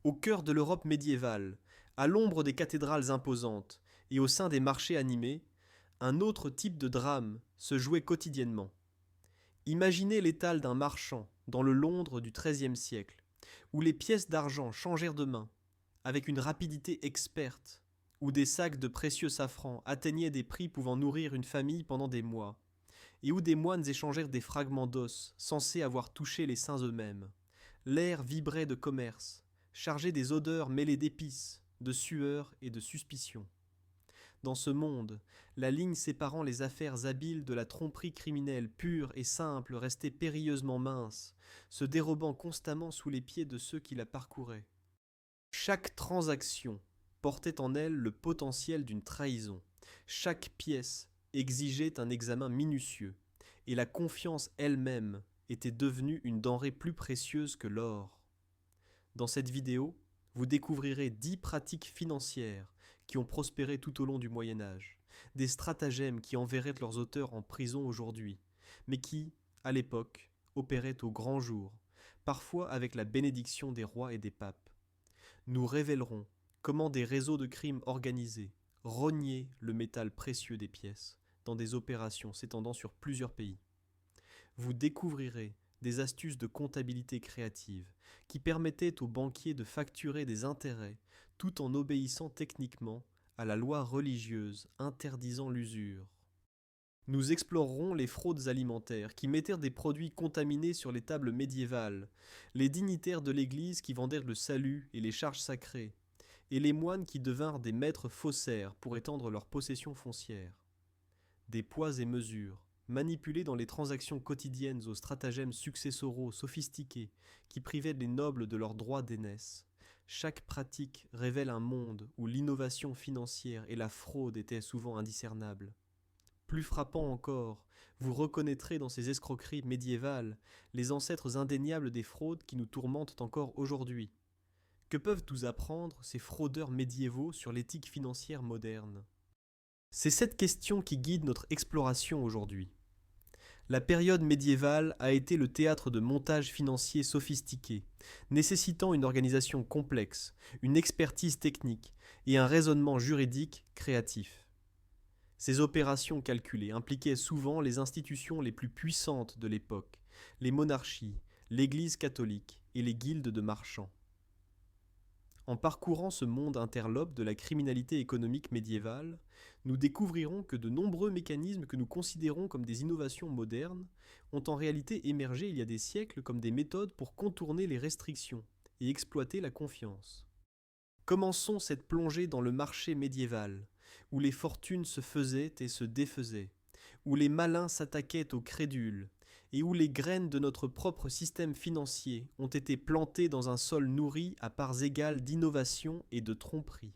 Au cœur de l'Europe médiévale, à l'ombre des cathédrales imposantes et au sein des marchés animés, un autre type de drame se jouait quotidiennement. Imaginez l'étal d'un marchand dans le Londres du XIIIe siècle, où les pièces d'argent changèrent de main, avec une rapidité experte, où des sacs de précieux safran atteignaient des prix pouvant nourrir une famille pendant des mois, et où des moines échangèrent des fragments d'os censés avoir touché les saints eux-mêmes. L'air vibrait de commerce, chargé des odeurs mêlées d'épices, de sueur et de suspicion. Dans ce monde, la ligne séparant les affaires habiles de la tromperie criminelle pure et simple restait périlleusement mince, se dérobant constamment sous les pieds de ceux qui la parcouraient. Chaque transaction portait en elle le potentiel d'une trahison. Chaque pièce exigeait un examen minutieux, et la confiance elle-même était devenue une denrée plus précieuse que l'or. Dans cette vidéo, vous découvrirez 10 pratiques financières qui ont prospéré tout au long du Moyen Âge, des stratagèmes qui enverraient leurs auteurs en prison aujourd'hui, mais qui, à l'époque, opéraient au grand jour, parfois avec la bénédiction des rois et des papes. Nous révélerons comment des réseaux de crimes organisés rognaient le métal précieux des pièces dans des opérations s'étendant sur plusieurs pays. Vous découvrirez des astuces de comptabilité créative qui permettaient aux banquiers de facturer des intérêts tout en obéissant techniquement à la loi religieuse interdisant l'usure. Nous explorerons les fraudes alimentaires qui mettèrent des produits contaminés sur les tables médiévales, les dignitaires de l'Église qui vendèrent le salut et les charges sacrées, et les moines qui devinrent des maîtres faussaires pour étendre leurs possessions foncières. Des poids et mesures, manipulés dans les transactions quotidiennes aux stratagèmes successoraux sophistiqués qui privaient les nobles de leurs droits d'aînesse, chaque pratique révèle un monde où l'innovation financière et la fraude étaient souvent indiscernables. Plus frappant encore, vous reconnaîtrez dans ces escroqueries médiévales les ancêtres indéniables des fraudes qui nous tourmentent encore aujourd'hui. Que peuvent nous apprendre ces fraudeurs médiévaux sur l'éthique financière moderne ? C'est cette question qui guide notre exploration aujourd'hui. La période médiévale a été le théâtre de montages financiers sophistiqués, nécessitant une organisation complexe, une expertise technique et un raisonnement juridique créatif. Ces opérations calculées impliquaient souvent les institutions les plus puissantes de l'époque, les monarchies, l'Église catholique et les guildes de marchands. En parcourant ce monde interlope de la criminalité économique médiévale, nous découvrirons que de nombreux mécanismes que nous considérons comme des innovations modernes ont en réalité émergé il y a des siècles comme des méthodes pour contourner les restrictions et exploiter la confiance. Commençons cette plongée dans le marché médiéval, où les fortunes se faisaient et se défaisaient, où les malins s'attaquaient aux crédules, et où les graines de notre propre système financier ont été plantées dans un sol nourri à parts égales d'innovation et de tromperie.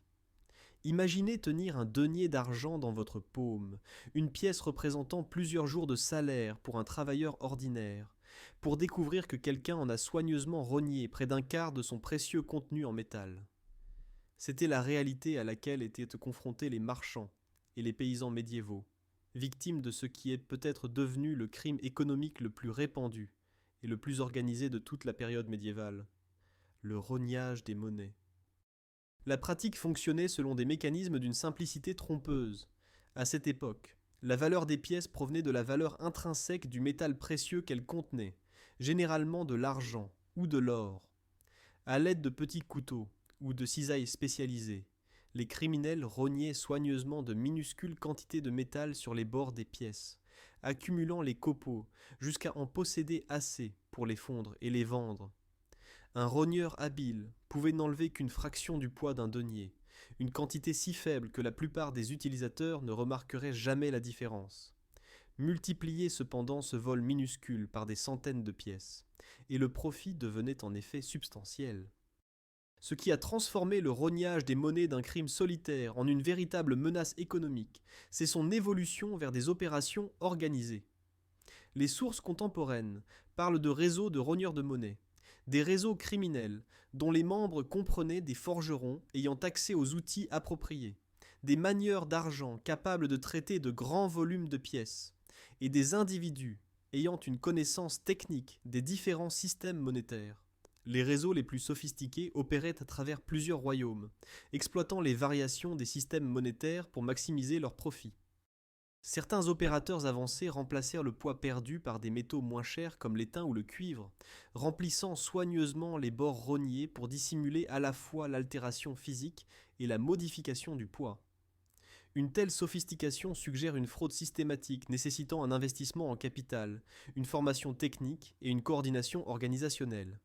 Imaginez tenir un denier d'argent dans votre paume, une pièce représentant plusieurs jours de salaire pour un travailleur ordinaire, pour découvrir que quelqu'un en a soigneusement rogné près d'un quart de son précieux contenu en métal. C'était la réalité à laquelle étaient confrontés les marchands et les paysans médiévaux, victimes de ce qui est peut-être devenu le crime économique le plus répandu et le plus organisé de toute la période médiévale, le rognage des monnaies. La pratique fonctionnait selon des mécanismes d'une simplicité trompeuse. À cette époque, la valeur des pièces provenait de la valeur intrinsèque du métal précieux qu'elles contenaient, généralement de l'argent ou de l'or. À l'aide de petits couteaux ou de cisailles spécialisées, les criminels rognaient soigneusement de minuscules quantités de métal sur les bords des pièces, accumulant les copeaux jusqu'à en posséder assez pour les fondre et les vendre. Un rogneur habile pouvait n'enlever qu'une fraction du poids d'un denier, une quantité si faible que la plupart des utilisateurs ne remarqueraient jamais la différence. Multipliez cependant ce vol minuscule par des centaines de pièces, et le profit devenait en effet substantiel. Ce qui a transformé le rognage des monnaies d'un crime solitaire en une véritable menace économique, c'est son évolution vers des opérations organisées. Les sources contemporaines parlent de réseaux de rogneurs de monnaie, des réseaux criminels dont les membres comprenaient des forgerons ayant accès aux outils appropriés, des manieurs d'argent capables de traiter de grands volumes de pièces, et des individus ayant une connaissance technique des différents systèmes monétaires. Les réseaux les plus sophistiqués opéraient à travers plusieurs royaumes, exploitant les variations des systèmes monétaires pour maximiser leurs profits. Certains opérateurs avancés remplacèrent le poids perdu par des métaux moins chers comme l'étain ou le cuivre, remplissant soigneusement les bords rognés pour dissimuler à la fois l'altération physique et la modification du poids. Une telle sophistication suggère une fraude systématique nécessitant un investissement en capital, une formation technique et une coordination organisationnelle.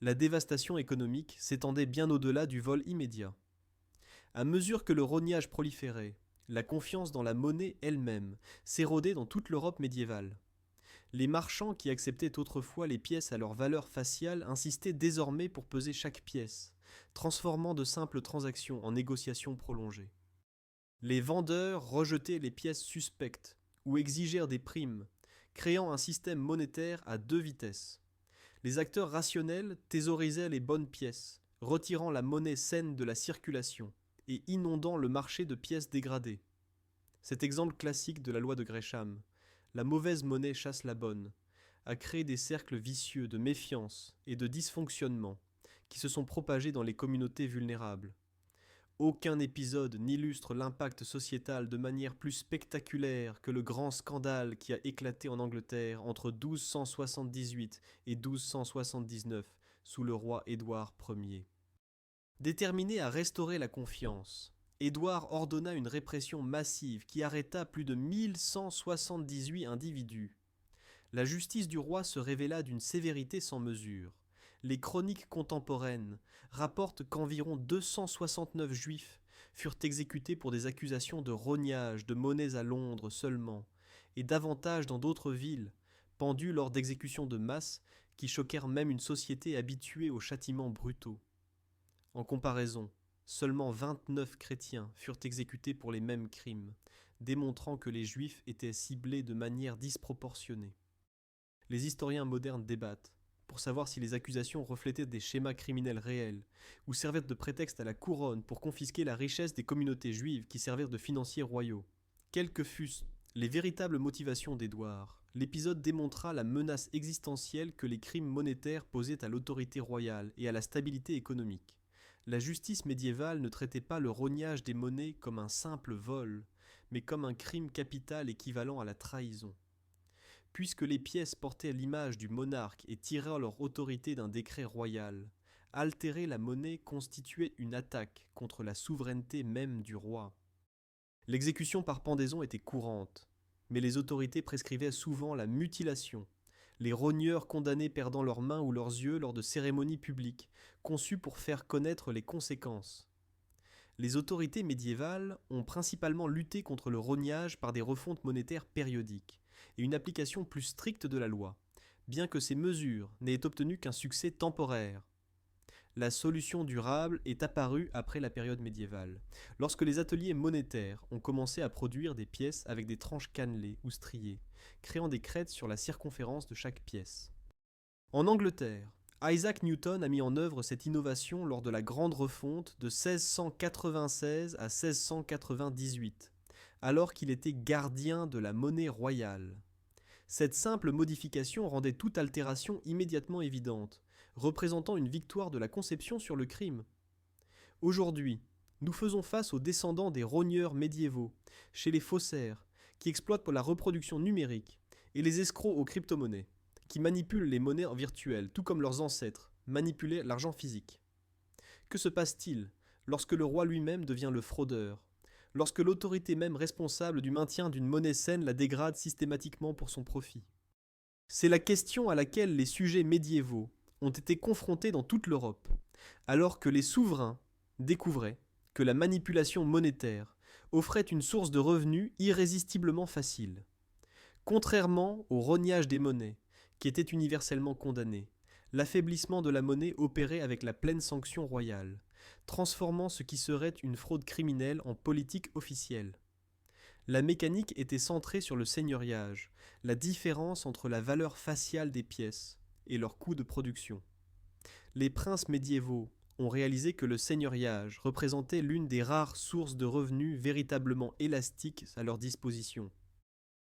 La dévastation économique s'étendait bien au-delà du vol immédiat. À mesure que le rognage proliférait, la confiance dans la monnaie elle-même s'érodait dans toute l'Europe médiévale. Les marchands qui acceptaient autrefois les pièces à leur valeur faciale insistaient désormais pour peser chaque pièce, transformant de simples transactions en négociations prolongées. Les vendeurs rejetaient les pièces suspectes ou exigèrent des primes, créant un système monétaire à deux vitesses. Les acteurs rationnels thésaurisaient les bonnes pièces, retirant la monnaie saine de la circulation et inondant le marché de pièces dégradées. Cet exemple classique de la loi de Gresham, la mauvaise monnaie chasse la bonne, a créé des cercles vicieux de méfiance et de dysfonctionnement qui se sont propagés dans les communautés vulnérables. Aucun épisode n'illustre l'impact sociétal de manière plus spectaculaire que le grand scandale qui a éclaté en Angleterre entre 1278 et 1279 sous le roi Édouard Ier. Déterminé à restaurer la confiance, Édouard ordonna une répression massive qui arrêta plus de 1178 individus. La justice du roi se révéla d'une sévérité sans mesure. Les chroniques contemporaines rapportent qu'environ 269 juifs furent exécutés pour des accusations de rognage de monnaies à Londres seulement, et davantage dans d'autres villes, pendus lors d'exécutions de masse qui choquèrent même une société habituée aux châtiments brutaux. En comparaison, seulement 29 chrétiens furent exécutés pour les mêmes crimes, démontrant que les juifs étaient ciblés de manière disproportionnée. Les historiens modernes débattent pour savoir si les accusations reflétaient des schémas criminels réels ou servaient de prétexte à la couronne pour confisquer la richesse des communautés juives qui servirent de financiers royaux. Quelles que fussent les véritables motivations d'Édouard, l'épisode démontra la menace existentielle que les crimes monétaires posaient à l'autorité royale et à la stabilité économique. La justice médiévale ne traitait pas le rognage des monnaies comme un simple vol, mais comme un crime capital équivalent à la trahison. Puisque les pièces portaient l'image du monarque et tiraient leur autorité d'un décret royal, altérer la monnaie constituait une attaque contre la souveraineté même du roi. L'exécution par pendaison était courante, mais les autorités prescrivaient souvent la mutilation, les rogneurs condamnés perdant leurs mains ou leurs yeux lors de cérémonies publiques, conçues pour faire connaître les conséquences. Les autorités médiévales ont principalement lutté contre le rognage par des refontes monétaires périodiques et une application plus stricte de la loi, bien que ces mesures n'aient obtenu qu'un succès temporaire. La solution durable est apparue après la période médiévale, lorsque les ateliers monétaires ont commencé à produire des pièces avec des tranches cannelées ou striées, créant des crêtes sur la circonférence de chaque pièce. En Angleterre, Isaac Newton a mis en œuvre cette innovation lors de la Grande Refonte de 1696 à 1698, alors qu'il était gardien de la monnaie royale. Cette simple modification rendait toute altération immédiatement évidente, représentant une victoire de la conception sur le crime. Aujourd'hui, nous faisons face aux descendants des rogneurs médiévaux, chez les faussaires, qui exploitent pour la reproduction numérique, et les escrocs aux crypto-monnaies, qui manipulent les monnaies virtuelles, tout comme leurs ancêtres manipulaient l'argent physique. Que se passe-t-il lorsque le roi lui-même devient le fraudeur, lorsque l'autorité même responsable du maintien d'une monnaie saine la dégrade systématiquement pour son profit? C'est la question à laquelle les sujets médiévaux ont été confrontés dans toute l'Europe, alors que les souverains découvraient que la manipulation monétaire offrait une source de revenus irrésistiblement facile. Contrairement au rognage des monnaies, qui était universellement condamné, l'affaiblissement de la monnaie opérait avec la pleine sanction royale, transformant ce qui serait une fraude criminelle en politique officielle. La mécanique était centrée sur le seigneuriage, la différence entre la valeur faciale des pièces et leur coût de production. Les princes médiévaux ont réalisé que le seigneuriage représentait l'une des rares sources de revenus véritablement élastiques à leur disposition.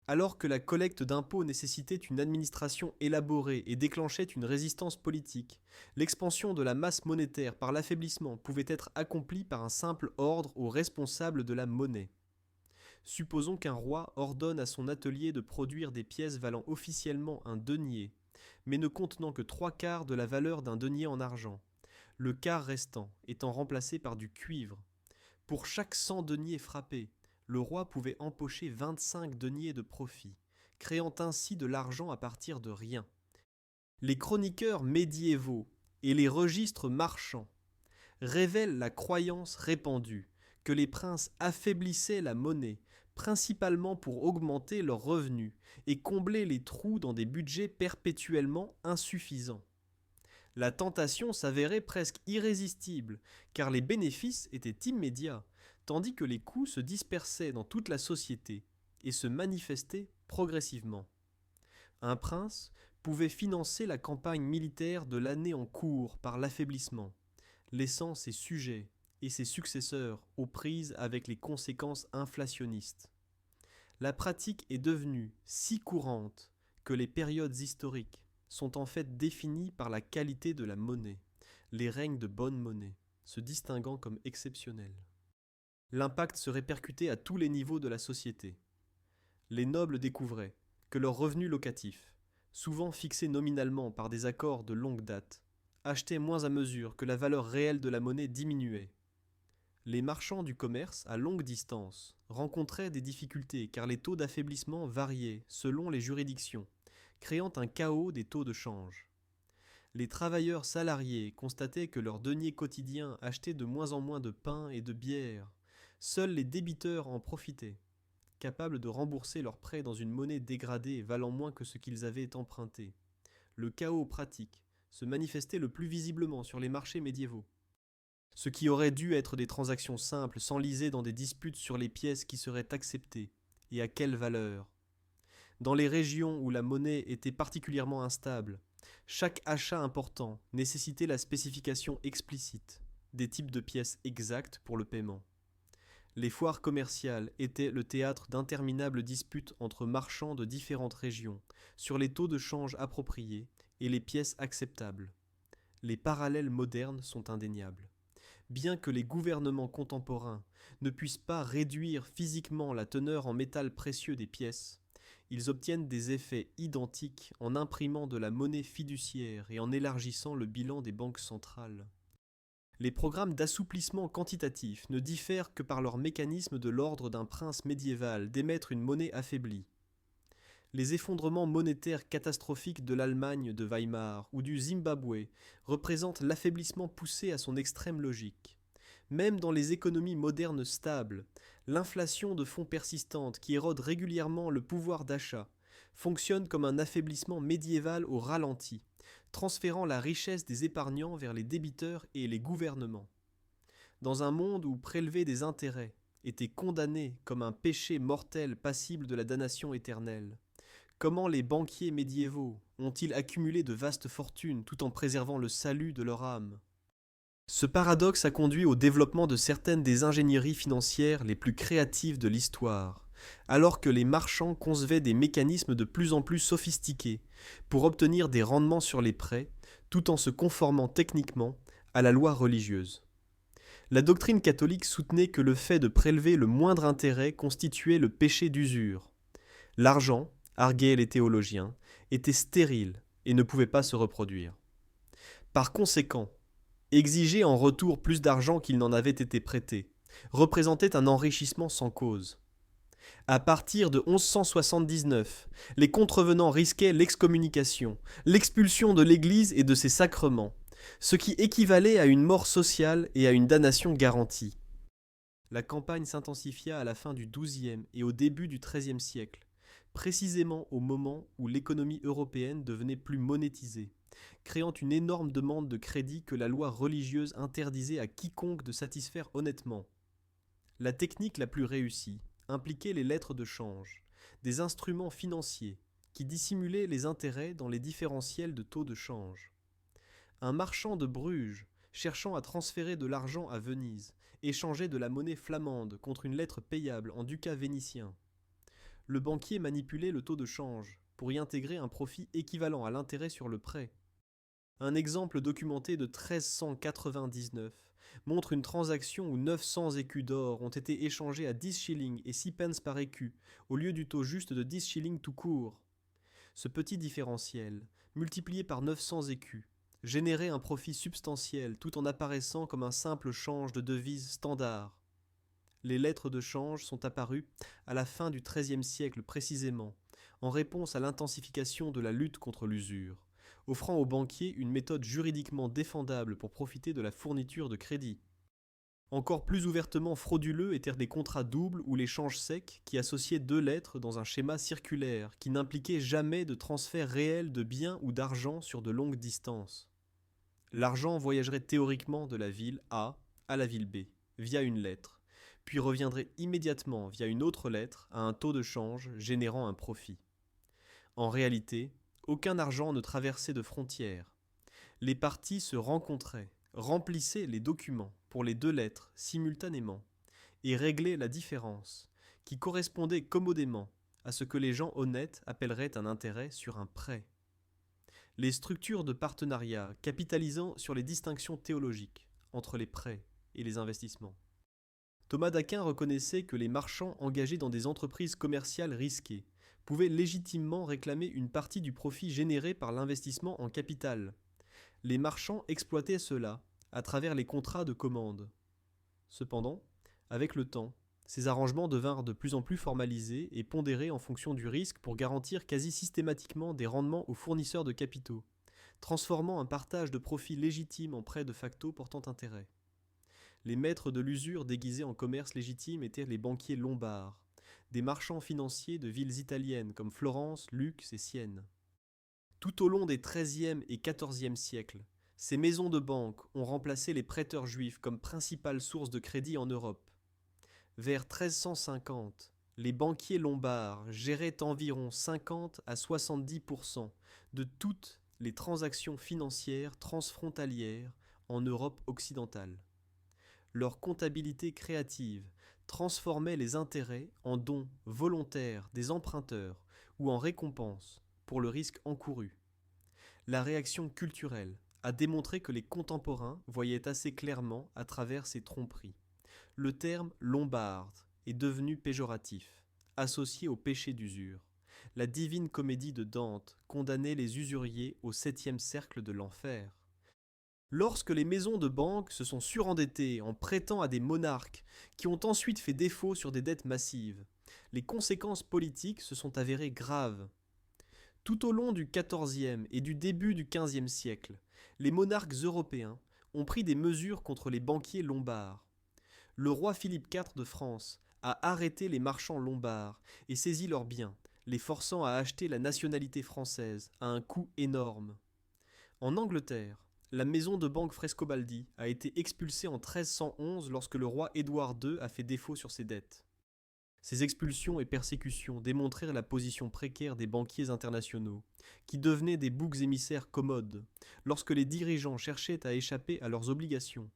Alors que la collecte d'impôts nécessitait une administration élaborée et déclenchait une résistance politique, l'expansion de la masse monétaire par l'affaiblissement pouvait être accomplie par un simple ordre aux responsables de la monnaie. Supposons qu'un roi ordonne à son atelier de produire des pièces valant officiellement un denier, mais ne contenant que 3/4 de la valeur d'un denier en argent, le quart restant étant remplacé par du cuivre. Pour chaque 100 deniers frappés, le roi pouvait empocher 25 deniers de profit, créant ainsi de l'argent à partir de rien. Les chroniqueurs médiévaux et les registres marchands révèlent la croyance répandue que les princes affaiblissaient la monnaie, principalement pour augmenter leurs revenus et combler les trous dans des budgets perpétuellement insuffisants. La tentation s'avérait presque irrésistible, car les bénéfices étaient immédiats, tandis que les coûts se dispersaient dans toute la société et se manifestaient progressivement. Un prince pouvait financer la campagne militaire de l'année en cours par l'affaiblissement, laissant ses sujets et ses successeurs aux prises avec les conséquences inflationnistes. La pratique est devenue si courante que les périodes historiques sont en fait définies par la qualité de la monnaie, les règnes de bonne monnaie, se distinguant comme exceptionnels. L'impact se répercutait à tous les niveaux de la société. Les nobles découvraient que leurs revenus locatifs, souvent fixés nominalement par des accords de longue date, achetaient moins à mesure que la valeur réelle de la monnaie diminuait. Les marchands du commerce à longue distance rencontraient des difficultés car les taux d'affaiblissement variaient selon les juridictions, créant un chaos des taux de change. Les travailleurs salariés constataient que leurs deniers quotidiens achetaient de moins en moins de pain et de bière. Seuls les débiteurs en profitaient, capables de rembourser leurs prêts dans une monnaie dégradée valant moins que ce qu'ils avaient emprunté. Le chaos pratique se manifestait le plus visiblement sur les marchés médiévaux. Ce qui aurait dû être des transactions simples s'enlisaient dans des disputes sur les pièces qui seraient acceptées et à quelle valeur. Dans les régions où la monnaie était particulièrement instable, chaque achat important nécessitait la spécification explicite des types de pièces exactes pour le paiement. Les foires commerciales étaient le théâtre d'interminables disputes entre marchands de différentes régions sur les taux de change appropriés et les pièces acceptables. Les parallèles modernes sont indéniables. Bien que les gouvernements contemporains ne puissent pas réduire physiquement la teneur en métal précieux des pièces, ils obtiennent des effets identiques en imprimant de la monnaie fiduciaire et en élargissant le bilan des banques centrales. Les programmes d'assouplissement quantitatif ne diffèrent que par leur mécanisme de l'ordre d'un prince médiéval d'émettre une monnaie affaiblie. Les effondrements monétaires catastrophiques de l'Allemagne de Weimar ou du Zimbabwe représentent l'affaiblissement poussé à son extrême logique. Même dans les économies modernes stables, l'inflation de fonds persistante qui érode régulièrement le pouvoir d'achat fonctionne comme un affaiblissement médiéval au ralenti, transférant la richesse des épargnants vers les débiteurs et les gouvernements. Dans un monde où prélever des intérêts était condamné comme un péché mortel passible de la damnation éternelle, comment les banquiers médiévaux ont-ils accumulé de vastes fortunes tout en préservant le salut de leur âme ? Ce paradoxe a conduit au développement de certaines des ingénieries financières les plus créatives de l'histoire, alors que les marchands concevaient des mécanismes de plus en plus sophistiqués pour obtenir des rendements sur les prêts, tout en se conformant techniquement à la loi religieuse. La doctrine catholique soutenait que le fait de prélever le moindre intérêt constituait le péché d'usure. L'argent, arguaient les théologiens, était stérile et ne pouvait pas se reproduire. Par conséquent, exiger en retour plus d'argent qu'il n'en avait été prêté représentait un enrichissement sans cause. À partir de 1179, les contrevenants risquaient l'excommunication, l'expulsion de l'Église et de ses sacrements, ce qui équivalait à une mort sociale et à une damnation garantie. La campagne s'intensifia à la fin du XIIe et au début du XIIIe siècle, précisément au moment où l'économie européenne devenait plus monétisée, créant une énorme demande de crédit que la loi religieuse interdisait à quiconque de satisfaire honnêtement. La technique la plus réussie impliquait les lettres de change, des instruments financiers qui dissimulaient les intérêts dans les différentiels de taux de change. Un marchand de Bruges, cherchant à transférer de l'argent à Venise, échangeait de la monnaie flamande contre une lettre payable en ducat vénitien. Le banquier manipulait le taux de change pour y intégrer un profit équivalent à l'intérêt sur le prêt. Un exemple documenté de 1399 montre une transaction où 900 écus d'or ont été échangés à 10 shillings et 6 pence par écu, au lieu du taux juste de 10 shillings tout court. Ce petit différentiel, multiplié par 900 écus, générait un profit substantiel tout en apparaissant comme un simple change de devise standard. Les lettres de change sont apparues à la fin du XIIIe siècle précisément, en réponse à l'intensification de la lutte contre l'usure, offrant aux banquiers une méthode juridiquement défendable pour profiter de la fourniture de crédit. Encore plus ouvertement frauduleux étaient des contrats doubles ou les changes secs qui associaient deux lettres dans un schéma circulaire qui n'impliquait jamais de transfert réel de biens ou d'argent sur de longues distances. L'argent voyagerait théoriquement de la ville A à la ville B, via une lettre, puis reviendrait immédiatement via une autre lettre à un taux de change générant un profit. En réalité, aucun argent ne traversait de frontières. Les parties se rencontraient, remplissaient les documents pour les deux lettres simultanément et réglaient la différence, qui correspondait commodément à ce que les gens honnêtes appelleraient un intérêt sur un prêt. Les structures de partenariat capitalisant sur les distinctions théologiques entre les prêts et les investissements. Thomas d'Aquin reconnaissait que les marchands engagés dans des entreprises commerciales risquées pouvaient légitimement réclamer une partie du profit généré par l'investissement en capital. Les marchands exploitaient cela à travers les contrats de commande. Cependant, avec le temps, ces arrangements devinrent de plus en plus formalisés et pondérés en fonction du risque pour garantir quasi systématiquement des rendements aux fournisseurs de capitaux, transformant un partage de profits légitime en prêt de facto portant intérêt. Les maîtres de l'usure déguisés en commerce légitime étaient les banquiers lombards, des marchands financiers de villes italiennes comme Florence, Lucques et Sienne. Tout au long des XIIIe et XIVe siècles, ces maisons de banque ont remplacé les prêteurs juifs comme principale source de crédit en Europe. Vers 1350, les banquiers lombards géraient environ 50 à 70% de toutes les transactions financières transfrontalières en Europe occidentale. Leur comptabilité créative transformait les intérêts en dons volontaires des emprunteurs ou en récompenses pour le risque encouru. La réaction culturelle a démontré que les contemporains voyaient assez clairement à travers ces tromperies. Le terme « lombarde » est devenu péjoratif, associé au péché d'usure. La divine comédie de Dante condamnait les usuriers au 7e cercle de l'enfer. Lorsque les maisons de banque se sont surendettées en prêtant à des monarques qui ont ensuite fait défaut sur des dettes massives, les conséquences politiques se sont avérées graves. Tout au long du XIVe et du début du XVe siècle, les monarques européens ont pris des mesures contre les banquiers lombards. Le roi Philippe IV de France a arrêté les marchands lombards et saisi leurs biens, les forçant à acheter la nationalité française à un coût énorme. En Angleterre, la maison de banque Frescobaldi a été expulsée en 1311 lorsque le roi Édouard II a fait défaut sur ses dettes. Ces expulsions et persécutions démontrèrent la position précaire des banquiers internationaux, qui devenaient des boucs émissaires commodes lorsque les dirigeants cherchaient à échapper à leurs obligations.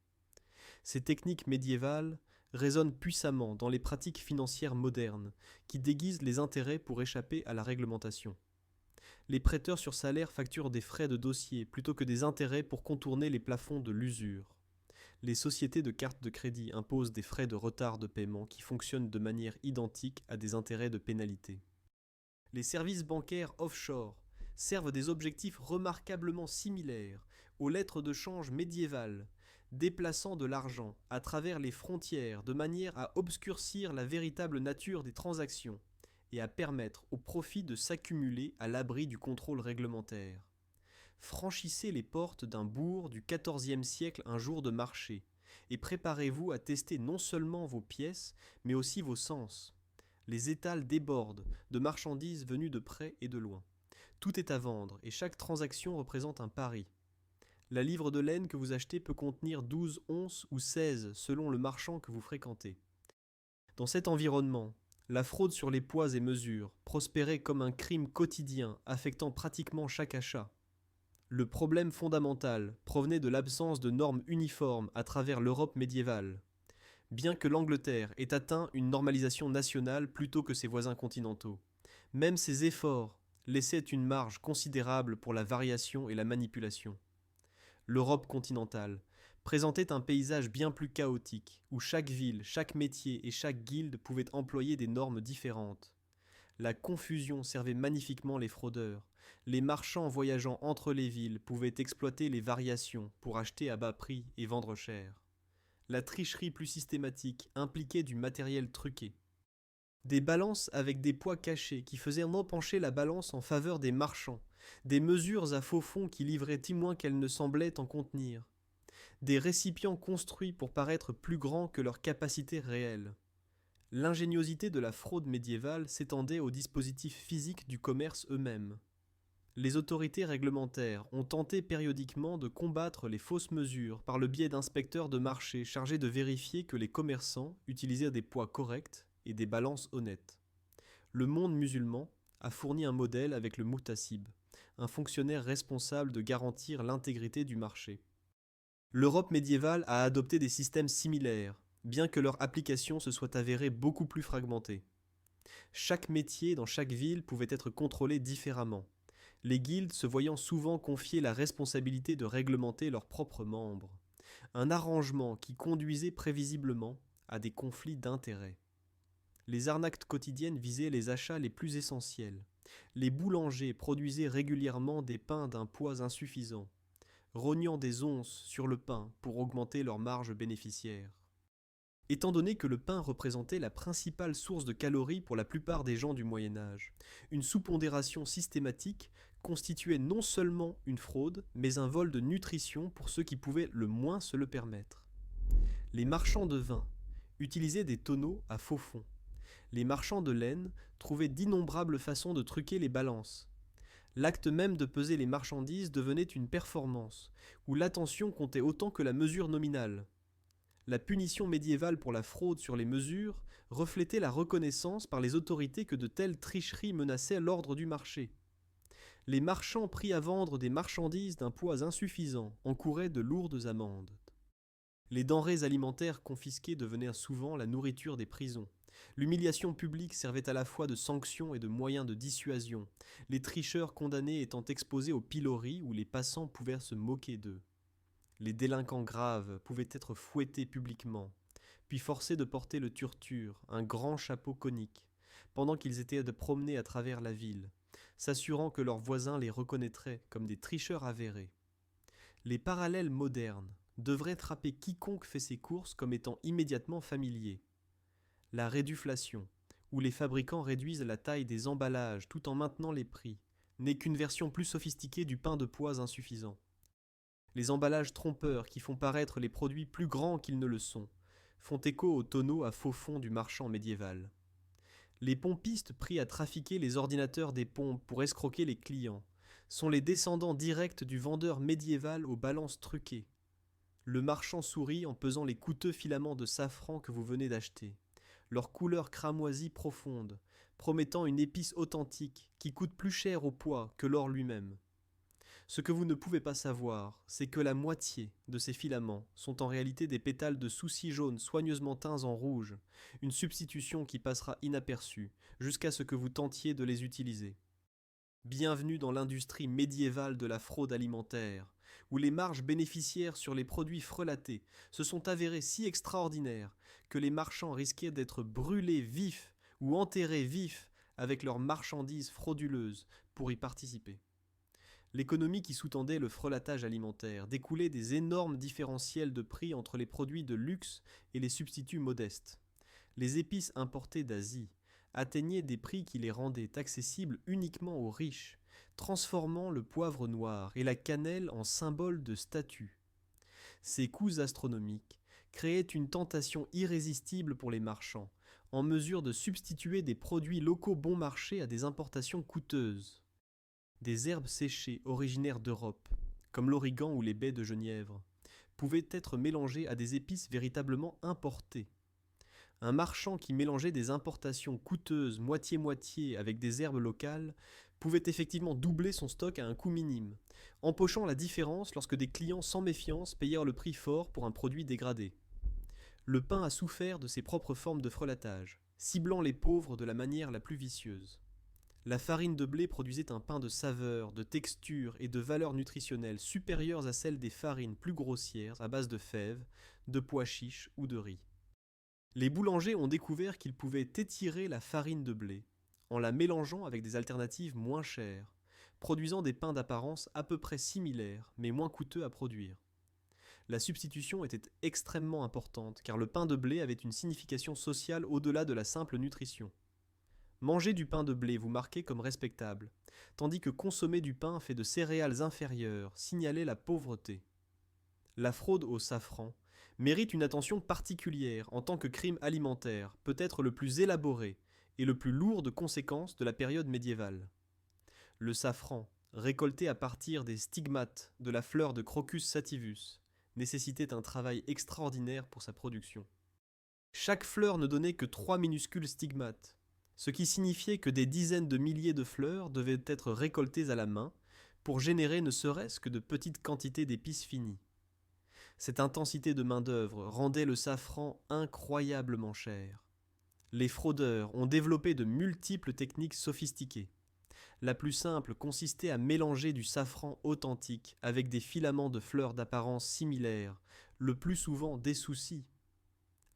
Ces techniques médiévales résonnent puissamment dans les pratiques financières modernes, qui déguisent les intérêts pour échapper à la réglementation. Les prêteurs sur salaire facturent des frais de dossier plutôt que des intérêts pour contourner les plafonds de l'usure. Les sociétés de cartes de crédit imposent des frais de retard de paiement qui fonctionnent de manière identique à des intérêts de pénalité. Les services bancaires offshore servent des objectifs remarquablement similaires aux lettres de change médiévales, déplaçant de l'argent à travers les frontières de manière à obscurcir la véritable nature des transactions et à permettre au profit de s'accumuler à l'abri du contrôle réglementaire. Franchissez les portes d'un bourg du XIVe siècle un jour de marché, et préparez-vous à tester non seulement vos pièces, mais aussi vos sens. Les étals débordent de marchandises venues de près et de loin. Tout est à vendre, et chaque transaction représente un pari. La livre de laine que vous achetez peut contenir 12 onces ou 16 selon le marchand que vous fréquentez. Dans cet environnement, la fraude sur les poids et mesures prospérait comme un crime quotidien affectant pratiquement chaque achat. Le problème fondamental provenait de l'absence de normes uniformes à travers l'Europe médiévale. bien que l'Angleterre ait atteint une normalisation nationale plutôt que ses voisins continentaux. Même ces efforts laissaient une marge considérable pour la variation et la manipulation. L'Europe continentale présentait un paysage bien plus chaotique, où chaque ville, chaque métier et chaque guilde pouvaient employer des normes différentes. La confusion servait magnifiquement les fraudeurs. Les marchands voyageant entre les villes pouvaient exploiter les variations pour acheter à bas prix et vendre cher. La tricherie plus systématique impliquait du matériel truqué. Des balances avec des poids cachés qui faisaient pencher la balance en faveur des marchands, des mesures à faux fond qui livraient moins qu'elles ne semblaient en contenir, des récipients construits pour paraître plus grands que leur capacité réelle. L'ingéniosité de la fraude médiévale s'étendait aux dispositifs physiques du commerce eux-mêmes. Les autorités réglementaires ont tenté périodiquement de combattre les fausses mesures par le biais d'inspecteurs de marché chargés de vérifier que les commerçants utilisaient des poids corrects et des balances honnêtes. Le monde musulman a fourni un modèle avec le muhtasib, un fonctionnaire responsable de garantir l'intégrité du marché. L'Europe médiévale a adopté des systèmes similaires, bien que leur application se soit avérée beaucoup plus fragmentée. Chaque métier dans chaque ville pouvait être contrôlé différemment, les guildes se voyant souvent confier la responsabilité de réglementer leurs propres membres, un arrangement qui conduisait prévisiblement à des conflits d'intérêts. Les arnaques quotidiennes visaient les achats les plus essentiels. Les boulangers produisaient régulièrement des pains d'un poids insuffisant, rognant des onces sur le pain pour augmenter leur marge bénéficiaire. Étant donné que le pain représentait la principale source de calories pour la plupart des gens du Moyen Âge, une sous-pondération systématique constituait non seulement une fraude, mais un vol de nutrition pour ceux qui pouvaient le moins se le permettre. Les marchands de vin utilisaient des tonneaux à faux fond. Les marchands de laine trouvaient d'innombrables façons de truquer les balances. L'acte même de peser les marchandises devenait une performance, où l'attention comptait autant que la mesure nominale. La punition médiévale pour la fraude sur les mesures reflétait la reconnaissance par les autorités que de telles tricheries menaçaient l'ordre du marché. Les marchands pris à vendre des marchandises d'un poids insuffisant encouraient de lourdes amendes. Les denrées alimentaires confisquées devenaient souvent la nourriture des prisons. L'humiliation publique servait à la fois de sanction et de moyen de dissuasion, les tricheurs condamnés étant exposés au pilori où les passants pouvaient se moquer d'eux. Les délinquants graves pouvaient être fouettés publiquement, puis forcés de porter le turture, un grand chapeau conique, pendant qu'ils étaient promenés à travers la ville, s'assurant que leurs voisins les reconnaîtraient comme des tricheurs avérés. Les parallèles modernes devraient frapper quiconque fait ses courses comme étant immédiatement familier. La réduflation, où les fabricants réduisent la taille des emballages tout en maintenant les prix, n'est qu'une version plus sophistiquée du pain de poids insuffisant. Les emballages trompeurs qui font paraître les produits plus grands qu'ils ne le sont, font écho aux tonneaux à faux fond du marchand médiéval. Les pompistes pris à trafiquer les ordinateurs des pompes pour escroquer les clients sont les descendants directs du vendeur médiéval aux balances truquées. Le marchand sourit en pesant les coûteux filaments de safran que vous venez d'acheter, leur couleur cramoisie profonde, promettant une épice authentique qui coûte plus cher au poids que l'or lui-même. Ce que vous ne pouvez pas savoir, c'est que la moitié de ces filaments sont en réalité des pétales de soucis jaunes soigneusement teints en rouge, une substitution qui passera inaperçue jusqu'à ce que vous tentiez de les utiliser. Bienvenue dans l'industrie médiévale de la fraude alimentaire, où les marges bénéficiaires sur les produits frelatés se sont avérées si extraordinaires que les marchands risquaient d'être brûlés vifs ou enterrés vifs avec leurs marchandises frauduleuses pour y participer. L'économie qui sous-tendait le frelatage alimentaire découlait des énormes différentiels de prix entre les produits de luxe et les substituts modestes. Les épices importées d'Asie atteignaient des prix qui les rendaient accessibles uniquement aux riches, transformant le poivre noir et la cannelle en symboles de statut. Ces coûts astronomiques créaient une tentation irrésistible pour les marchands, en mesure de substituer des produits locaux bon marché à des importations coûteuses. Des herbes séchées originaires d'Europe, comme l'origan ou les baies de genièvre, pouvaient être mélangées à des épices véritablement importées. Un marchand qui mélangeait des importations coûteuses moitié-moitié avec des herbes locales pouvait effectivement doubler son stock à un coût minime, empochant la différence lorsque des clients sans méfiance payèrent le prix fort pour un produit dégradé. Le pain a souffert de ses propres formes de frelatage, ciblant les pauvres de la manière la plus vicieuse. La farine de blé produisait un pain de saveur, de texture et de valeur nutritionnelle supérieures à celles des farines plus grossières à base de fèves, de pois chiches ou de riz. Les boulangers ont découvert qu'ils pouvaient étirer la farine de blé en la mélangeant avec des alternatives moins chères, produisant des pains d'apparence à peu près similaires mais moins coûteux à produire. La substitution était extrêmement importante car le pain de blé avait une signification sociale au-delà de la simple nutrition. Manger du pain de blé vous marquait comme respectable, tandis que consommer du pain fait de céréales inférieures signalait la pauvreté. La fraude au safran mérite une attention particulière en tant que crime alimentaire, peut-être le plus élaboré et le plus lourd de conséquences de la période médiévale. Le safran, récolté à partir des stigmates de la fleur de Crocus sativus, nécessitait un travail extraordinaire pour sa production. Chaque fleur ne donnait que 3 minuscules stigmates, ce qui signifiait que des dizaines de milliers de fleurs devaient être récoltées à la main pour générer ne serait-ce que de petites quantités d'épices finies. Cette intensité de main-d'œuvre rendait le safran incroyablement cher. Les fraudeurs ont développé de multiples techniques sophistiquées. La plus simple consistait à mélanger du safran authentique avec des filaments de fleurs d'apparence similaire, le plus souvent des soucis.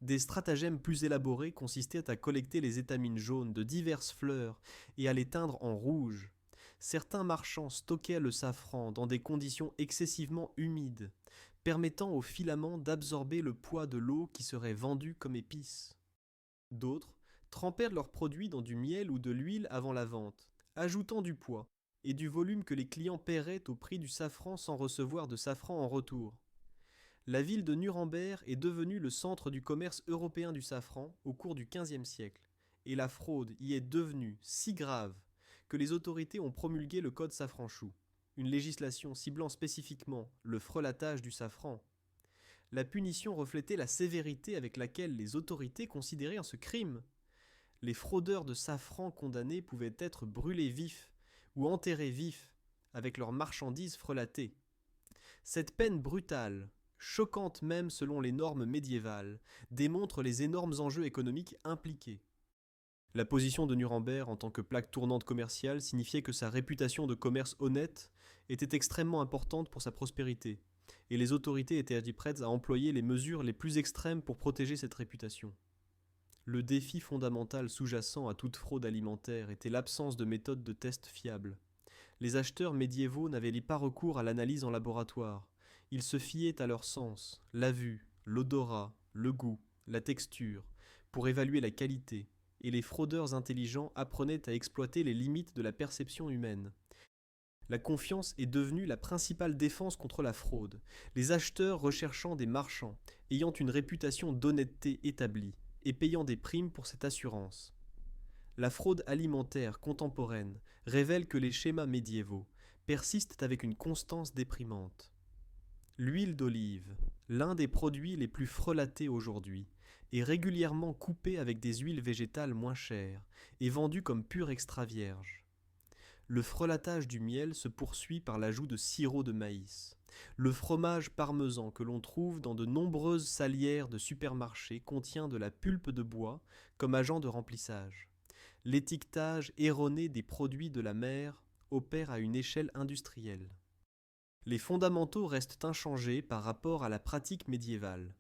Des stratagèmes plus élaborés consistaient à collecter les étamines jaunes de diverses fleurs et à les teindre en rouge. Certains marchands stockaient le safran dans des conditions excessivement humides, permettant aux filaments d'absorber le poids de l'eau qui serait vendue comme épice. D'autres trempèrent leurs produits dans du miel ou de l'huile avant la vente, ajoutant du poids et du volume que les clients paieraient au prix du safran sans recevoir de safran en retour. La ville de Nuremberg est devenue le centre du commerce européen du safran au cours du XVe siècle, et la fraude y est devenue si grave que les autorités ont promulgué le code safran-chou, une législation ciblant spécifiquement le frelatage du safran. La punition reflétait la sévérité avec laquelle les autorités considéraient ce crime. Les fraudeurs de safran condamnés pouvaient être brûlés vifs ou enterrés vifs avec leurs marchandises frelatées. Cette peine brutale, choquante même selon les normes médiévales, démontre les énormes enjeux économiques impliqués. La position de Nuremberg en tant que plaque tournante commerciale signifiait que sa réputation de commerce honnête était extrêmement importante pour sa prospérité, et les autorités étaient prêtes à employer les mesures les plus extrêmes pour protéger cette réputation. Le défi fondamental sous-jacent à toute fraude alimentaire était l'absence de méthodes de test fiables. Les acheteurs médiévaux n'avaient pas recours à l'analyse en laboratoire. Ils se fiaient à leur sens, la vue, l'odorat, le goût, la texture, pour évaluer la qualité, et les fraudeurs intelligents apprenaient à exploiter les limites de la perception humaine. La confiance est devenue la principale défense contre la fraude, les acheteurs recherchant des marchands, ayant une réputation d'honnêteté établie, et payant des primes pour cette assurance. La fraude alimentaire contemporaine révèle que les schémas médiévaux persistent avec une constance déprimante. L'huile d'olive, l'un des produits les plus frelatés aujourd'hui, est régulièrement coupée avec des huiles végétales moins chères et vendue comme pure extra vierge. Le frelatage du miel se poursuit par l'ajout de sirop de maïs. Le fromage parmesan que l'on trouve dans de nombreuses salières de supermarchés contient de la pulpe de bois comme agent de remplissage. L'étiquetage erroné des produits de la mer opère à une échelle industrielle. Les fondamentaux restent inchangés par rapport à la pratique médiévale.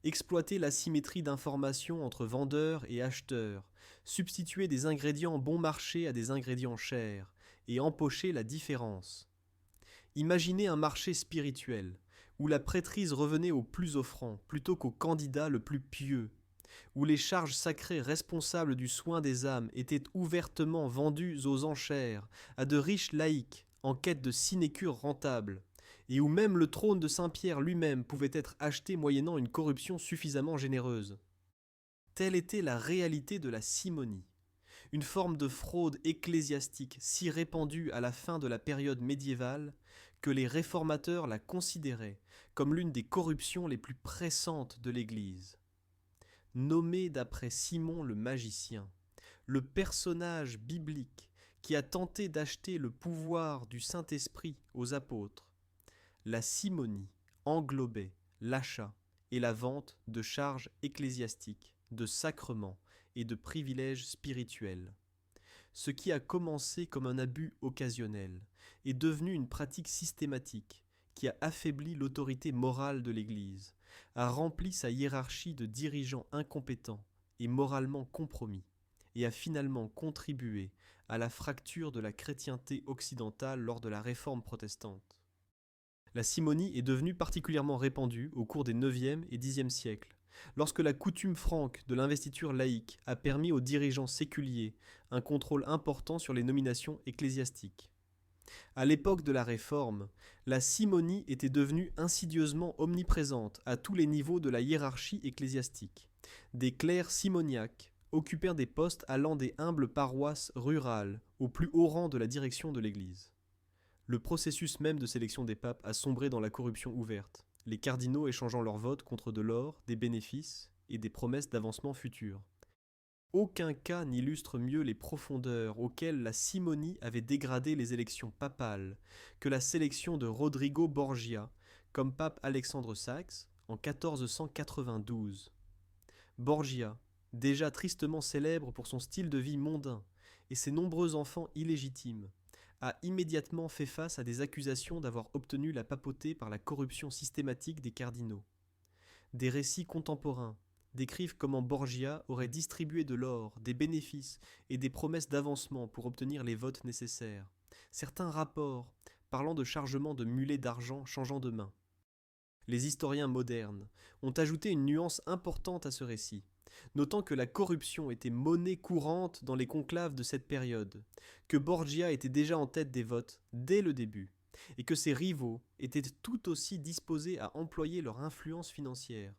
Exploiter l'asymétrie d'information entre vendeurs et acheteurs, substituer des ingrédients bon marché à des ingrédients chers, et empocher la différence. Imaginez un marché spirituel, où la prêtrise revenait au plus offrant plutôt qu'au candidat le plus pieux, où les charges sacrées responsables du soin des âmes étaient ouvertement vendues aux enchères à de riches laïcs en quête de sinécures rentables, et où même le trône de Saint-Pierre lui-même pouvait être acheté moyennant une corruption suffisamment généreuse. Telle était la réalité de la simonie, une forme de fraude ecclésiastique si répandue à la fin de la période médiévale que les réformateurs la considéraient comme l'une des corruptions les plus pressantes de l'Église. Nommé d'après Simon le magicien, le personnage biblique qui a tenté d'acheter le pouvoir du Saint-Esprit aux apôtres, la simonie englobait l'achat et la vente de charges ecclésiastiques, de sacrements et de privilèges spirituels. Ce qui a commencé comme un abus occasionnel est devenu une pratique systématique qui a affaibli l'autorité morale de l'Église, a rempli sa hiérarchie de dirigeants incompétents et moralement compromis, et a finalement contribué à la fracture de la chrétienté occidentale lors de la Réforme protestante. La simonie est devenue particulièrement répandue au cours des 9e et 10e siècles, lorsque la coutume franque de l'investiture laïque a permis aux dirigeants séculiers un contrôle important sur les nominations ecclésiastiques. À l'époque de la Réforme, la simonie était devenue insidieusement omniprésente à tous les niveaux de la hiérarchie ecclésiastique. Des clercs simoniaques occupèrent des postes allant des humbles paroisses rurales au plus haut rang de la direction de l'Église. Le processus même de sélection des papes a sombré dans la corruption ouverte, les cardinaux échangeant leur vote contre de l'or, des bénéfices et des promesses d'avancement futur. Aucun cas n'illustre mieux les profondeurs auxquelles la simonie avait dégradé les élections papales que la sélection de Rodrigo Borgia comme pape Alexandre Saxe en 1492. Borgia, déjà tristement célèbre pour son style de vie mondain et ses nombreux enfants illégitimes, a immédiatement fait face à des accusations d'avoir obtenu la papauté par la corruption systématique des cardinaux. Des récits contemporains décrivent comment Borgia aurait distribué de l'or, des bénéfices et des promesses d'avancement pour obtenir les votes nécessaires. Certains rapports parlant de chargements de mulets d'argent changeant de main. Les historiens modernes ont ajouté une nuance importante à ce récit, notant que la corruption était monnaie courante dans les conclaves de cette période, que Borgia était déjà en tête des votes dès le début, et que ses rivaux étaient tout aussi disposés à employer leur influence financière.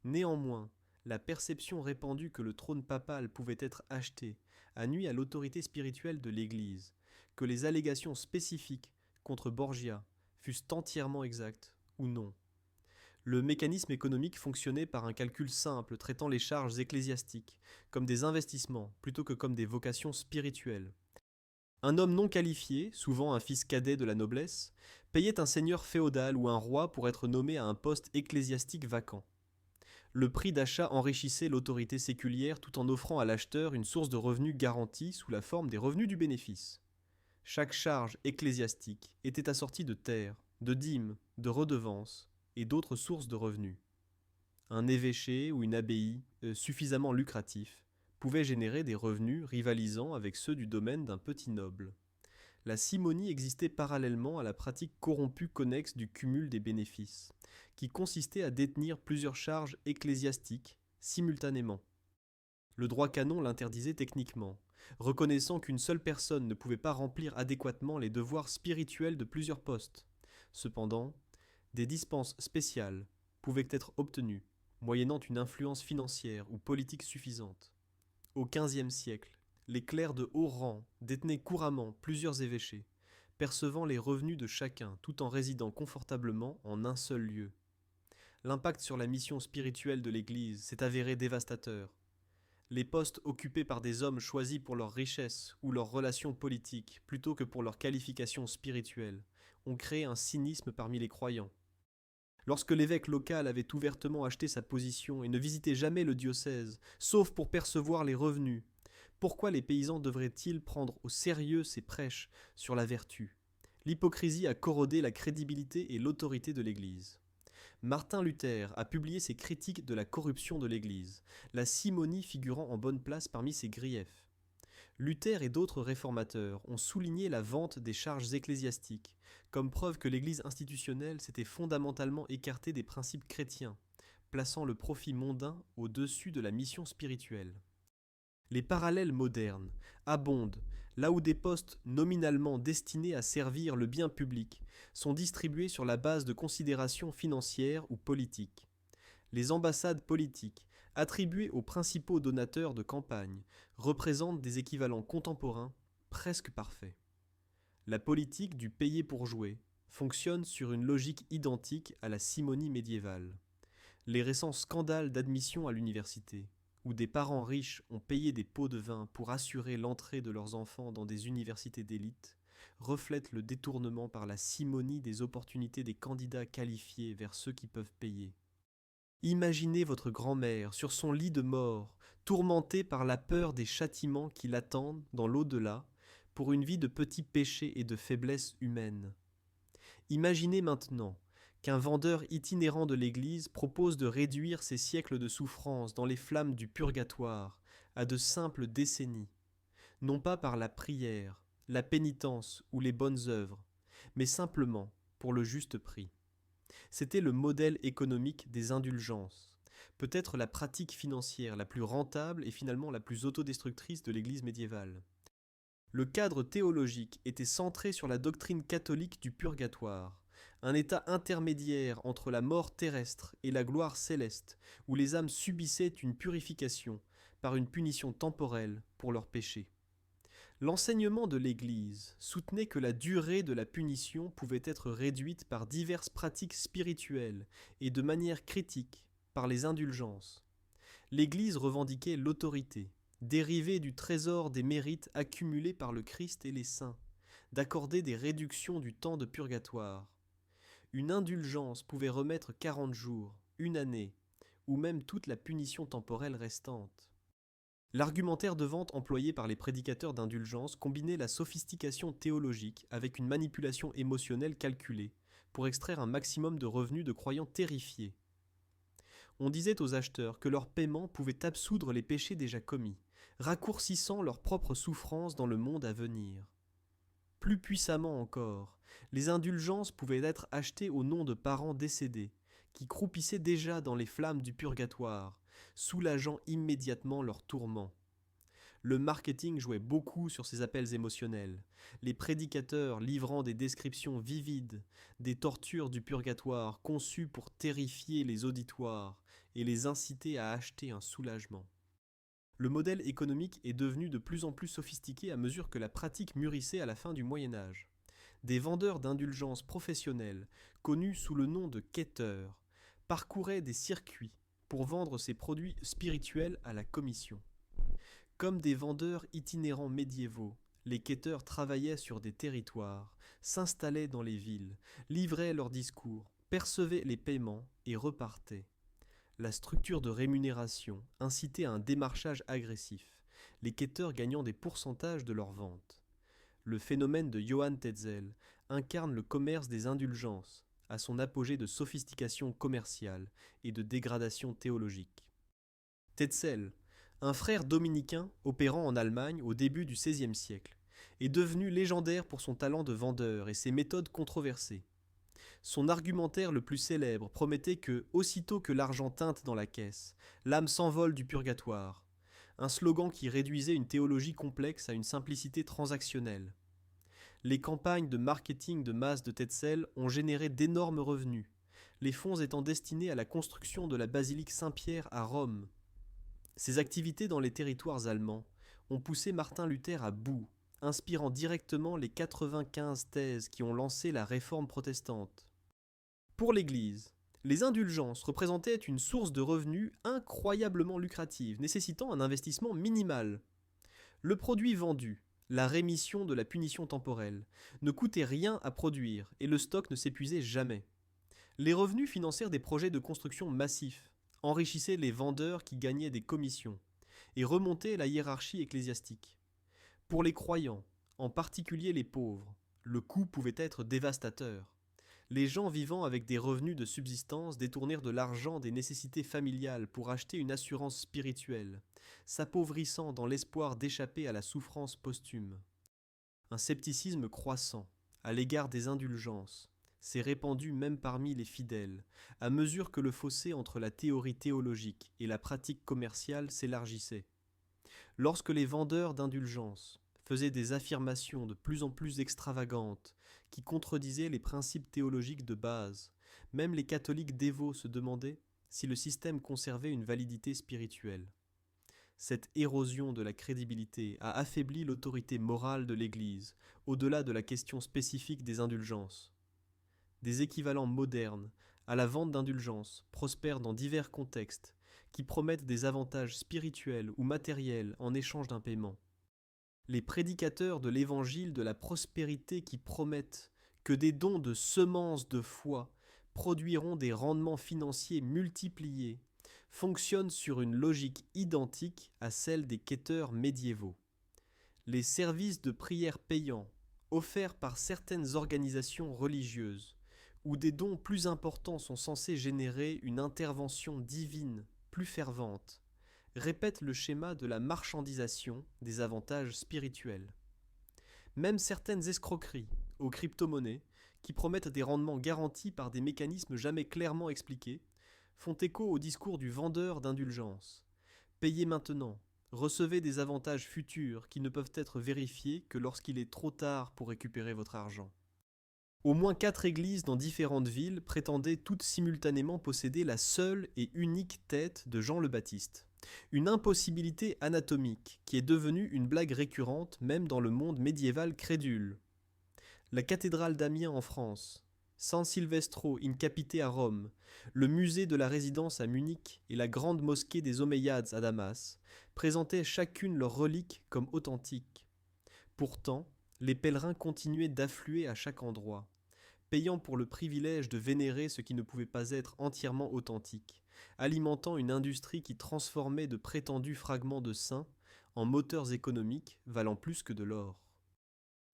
Néanmoins, la perception répandue que le trône papal pouvait être acheté a nui à l'autorité spirituelle de l'Église, que les allégations spécifiques contre Borgia fussent entièrement exactes ou non. Le mécanisme économique fonctionnait par un calcul simple traitant les charges ecclésiastiques comme des investissements plutôt que comme des vocations spirituelles. Un homme non qualifié, souvent un fils cadet de la noblesse, payait un seigneur féodal ou un roi pour être nommé à un poste ecclésiastique vacant. Le prix d'achat enrichissait l'autorité séculière tout en offrant à l'acheteur une source de revenus garantie sous la forme des revenus du bénéfice. Chaque charge ecclésiastique était assortie de terres, de dîmes, de redevances et d'autres sources de revenus. Un évêché ou une abbaye suffisamment lucratif pouvait générer des revenus rivalisant avec ceux du domaine d'un petit noble. La simonie existait parallèlement à la pratique corrompue connexe du cumul des bénéfices, qui consistait à détenir plusieurs charges ecclésiastiques simultanément. Le droit canon l'interdisait techniquement, reconnaissant qu'une seule personne ne pouvait pas remplir adéquatement les devoirs spirituels de plusieurs postes. Cependant, des dispenses spéciales pouvaient être obtenues, moyennant une influence financière ou politique suffisante. Au XVe siècle, les clercs de haut rang détenaient couramment plusieurs évêchés, percevant les revenus de chacun tout en résidant confortablement en un seul lieu. L'impact sur la mission spirituelle de l'Église s'est avéré dévastateur. Les postes occupés par des hommes choisis pour leur richesse ou leurs relations politiques plutôt que pour leurs qualifications spirituelles ont créé un cynisme parmi les croyants. Lorsque l'évêque local avait ouvertement acheté sa position et ne visitait jamais le diocèse, sauf pour percevoir les revenus, pourquoi les paysans devraient-ils prendre au sérieux ces prêches sur la vertu ? L'hypocrisie a corrodé la crédibilité et l'autorité de l'Église. Martin Luther a publié ses critiques de la corruption de l'Église, la simonie figurant en bonne place parmi ses griefs. Luther et d'autres réformateurs ont souligné la vente des charges ecclésiastiques, comme preuve que l'Église institutionnelle s'était fondamentalement écartée des principes chrétiens, plaçant le profit mondain au-dessus de la mission spirituelle. Les parallèles modernes abondent là où des postes nominalement destinés à servir le bien public sont distribués sur la base de considérations financières ou politiques. Les ambassades politiques, attribuées aux principaux donateurs de campagne, représentent des équivalents contemporains presque parfaits. La politique du payer pour jouer fonctionne sur une logique identique à la simonie médiévale. Les récents scandales d'admission à l'université, où des parents riches ont payé des pots de vin pour assurer l'entrée de leurs enfants dans des universités d'élite, reflètent le détournement par la simonie des opportunités des candidats qualifiés vers ceux qui peuvent payer. Imaginez votre grand-mère sur son lit de mort, tourmentée par la peur des châtiments qui l'attendent dans l'au-delà, pour une vie de petits péchés et de faiblesse humaine. Imaginez maintenant qu'un vendeur itinérant de l'Église propose de réduire ces siècles de souffrance dans les flammes du purgatoire à de simples décennies, non pas par la prière, la pénitence ou les bonnes œuvres, mais simplement pour le juste prix. C'était le modèle économique des indulgences, peut-être la pratique financière la plus rentable et finalement la plus autodestructrice de l'Église médiévale. Le cadre théologique était centré sur la doctrine catholique du purgatoire, un état intermédiaire entre la mort terrestre et la gloire céleste, où les âmes subissaient une purification par une punition temporelle pour leurs péchés. L'enseignement de l'Église soutenait que la durée de la punition pouvait être réduite par diverses pratiques spirituelles et de manière critique par les indulgences. L'Église revendiquait l'autorité, dérivée du trésor des mérites accumulés par le Christ et les saints, d'accorder des réductions du temps de purgatoire. Une indulgence pouvait remettre 40 jours, une année, ou même toute la punition temporelle restante. L'argumentaire de vente employé par les prédicateurs d'indulgence combinait la sophistication théologique avec une manipulation émotionnelle calculée, pour extraire un maximum de revenus de croyants terrifiés. On disait aux acheteurs que leur paiement pouvait absoudre les péchés déjà commis, raccourcissant leur propre souffrance dans le monde à venir. Plus puissamment encore, les indulgences pouvaient être achetées au nom de parents décédés, qui croupissaient déjà dans les flammes du purgatoire, soulageant immédiatement leurs tourments. Le marketing jouait beaucoup sur ces appels émotionnels, les prédicateurs livrant des descriptions vivides des tortures du purgatoire conçues pour terrifier les auditoires et les inciter à acheter un soulagement. Le modèle économique est devenu de plus en plus sophistiqué à mesure que la pratique mûrissait à la fin du Moyen Âge. Des vendeurs d'indulgences professionnels, connus sous le nom de quêteurs, parcouraient des circuits pour vendre ces produits spirituels à la commission. Comme des vendeurs itinérants médiévaux, les quêteurs travaillaient sur des territoires, s'installaient dans les villes, livraient leurs discours, percevaient les paiements et repartaient. La structure de rémunération incitait à un démarchage agressif, les quêteurs gagnant des pourcentages de leurs ventes. Le phénomène de Johann Tetzel incarne le commerce des indulgences, à son apogée de sophistication commerciale et de dégradation théologique. Tetzel, un frère dominicain opérant en Allemagne au début du XVIe siècle, est devenu légendaire pour son talent de vendeur et ses méthodes controversées. Son argumentaire le plus célèbre promettait que, aussitôt que l'argent tinte dans la caisse, l'âme s'envole du purgatoire, un slogan qui réduisait une théologie complexe à une simplicité transactionnelle. Les campagnes de marketing de masse de Tetzel ont généré d'énormes revenus, les fonds étant destinés à la construction de la basilique Saint-Pierre à Rome. Ces activités dans les territoires allemands ont poussé Martin Luther à bout, inspirant directement les 95 thèses qui ont lancé la réforme protestante. Pour l'Église, les indulgences représentaient une source de revenus incroyablement lucrative, nécessitant un investissement minimal. Le produit vendu, la rémission de la punition temporelle, ne coûtait rien à produire et le stock ne s'épuisait jamais. Les revenus financèrent des projets de construction massifs, enrichissaient les vendeurs qui gagnaient des commissions et remontaient la hiérarchie ecclésiastique. Pour les croyants, en particulier les pauvres, le coût pouvait être dévastateur. Les gens vivant avec des revenus de subsistance détournèrent de l'argent des nécessités familiales pour acheter une assurance spirituelle, s'appauvrissant dans l'espoir d'échapper à la souffrance posthume. Un scepticisme croissant à l'égard des indulgences s'est répandu même parmi les fidèles, à mesure que le fossé entre la théorie théologique et la pratique commerciale s'élargissait. Lorsque les vendeurs d'indulgences faisaient des affirmations de plus en plus extravagantes qui contredisaient les principes théologiques de base, même les catholiques dévots se demandaient si le système conservait une validité spirituelle. Cette érosion de la crédibilité a affaibli l'autorité morale de l'Église, au-delà de la question spécifique des indulgences. Des équivalents modernes à la vente d'indulgences prospèrent dans divers contextes qui promettent des avantages spirituels ou matériels en échange d'un paiement. Les prédicateurs de l'évangile de la prospérité qui promettent que des dons de semences de foi produiront des rendements financiers multipliés, fonctionnent sur une logique identique à celle des quêteurs médiévaux. Les services de prière payants, offerts par certaines organisations religieuses, où des dons plus importants sont censés générer une intervention divine plus fervente, répètent le schéma de la marchandisation des avantages spirituels. Même certaines escroqueries aux crypto-monnaies, qui promettent des rendements garantis par des mécanismes jamais clairement expliqués, font écho au discours du vendeur d'indulgence. Payez maintenant, recevez des avantages futurs qui ne peuvent être vérifiés que lorsqu'il est trop tard pour récupérer votre argent. Au moins 4 églises dans différentes villes prétendaient toutes simultanément posséder la seule et unique tête de Jean le Baptiste. Une impossibilité anatomique qui est devenue une blague récurrente même dans le monde médiéval crédule. La cathédrale d'Amiens en France, San Silvestro in Capite à Rome, le musée de la Résidence à Munich et la grande mosquée des Omeyyades à Damas présentaient chacune leurs reliques comme authentiques. Pourtant, les pèlerins continuaient d'affluer à chaque endroit, payant pour le privilège de vénérer ce qui ne pouvait pas être entièrement authentique, alimentant une industrie qui transformait de prétendus fragments de saints en moteurs économiques valant plus que de l'or.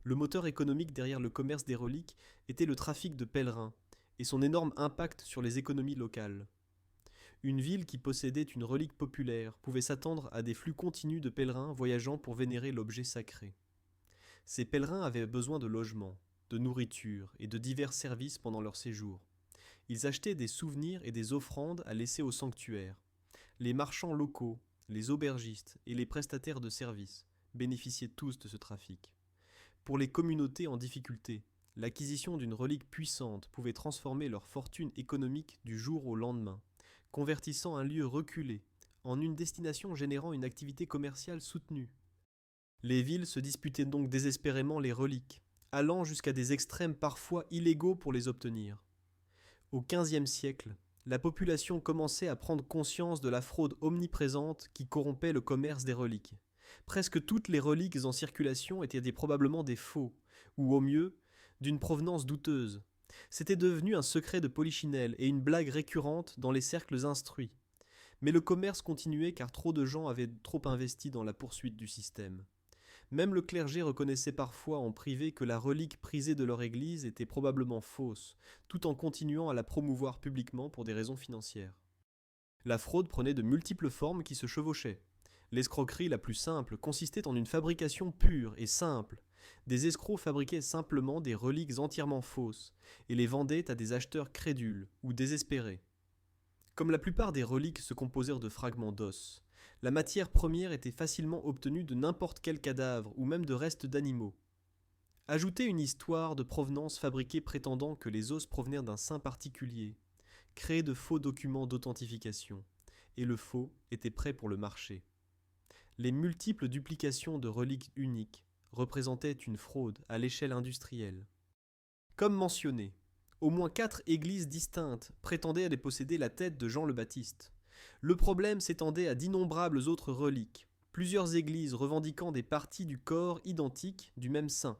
Le moteur économique derrière le commerce des reliques était le trafic de pèlerins et son énorme impact sur les économies locales. Une ville qui possédait une relique populaire pouvait s'attendre à des flux continus de pèlerins voyageant pour vénérer l'objet sacré. Ces pèlerins avaient besoin de logements, de nourriture et de divers services pendant leur séjour. Ils achetaient des souvenirs et des offrandes à laisser au sanctuaire. Les marchands locaux, les aubergistes et les prestataires de services bénéficiaient tous de ce trafic. Pour les communautés en difficulté, l'acquisition d'une relique puissante pouvait transformer leur fortune économique du jour au lendemain, convertissant un lieu reculé en une destination générant une activité commerciale soutenue. Les villes se disputaient donc désespérément les reliques, allant jusqu'à des extrêmes parfois illégaux pour les obtenir. Au XVe siècle, la population commençait à prendre conscience de la fraude omniprésente qui corrompait le commerce des reliques. Presque toutes les reliques en circulation étaient probablement des faux, ou au mieux, d'une provenance douteuse. C'était devenu un secret de polichinelle et une blague récurrente dans les cercles instruits. Mais le commerce continuait car trop de gens avaient trop investi dans la poursuite du système. Même le clergé reconnaissait parfois en privé que la relique prisée de leur église était probablement fausse, tout en continuant à la promouvoir publiquement pour des raisons financières. La fraude prenait de multiples formes qui se chevauchaient. L'escroquerie la plus simple consistait en une fabrication pure et simple. Des escrocs fabriquaient simplement des reliques entièrement fausses et les vendaient à des acheteurs crédules ou désespérés. Comme la plupart des reliques se composèrent de fragments d'os, la matière première était facilement obtenue de n'importe quel cadavre ou même de restes d'animaux. Ajoutez une histoire de provenance fabriquée prétendant que les os provenaient d'un saint particulier, créez de faux documents d'authentification, et le faux était prêt pour le marché. Les multiples duplications de reliques uniques représentaient une fraude à l'échelle industrielle. Comme mentionné, au moins 4 églises distinctes prétendaient aller posséder la tête de Jean le Baptiste. Le problème s'étendait à d'innombrables autres reliques, plusieurs églises revendiquant des parties du corps identiques du même saint.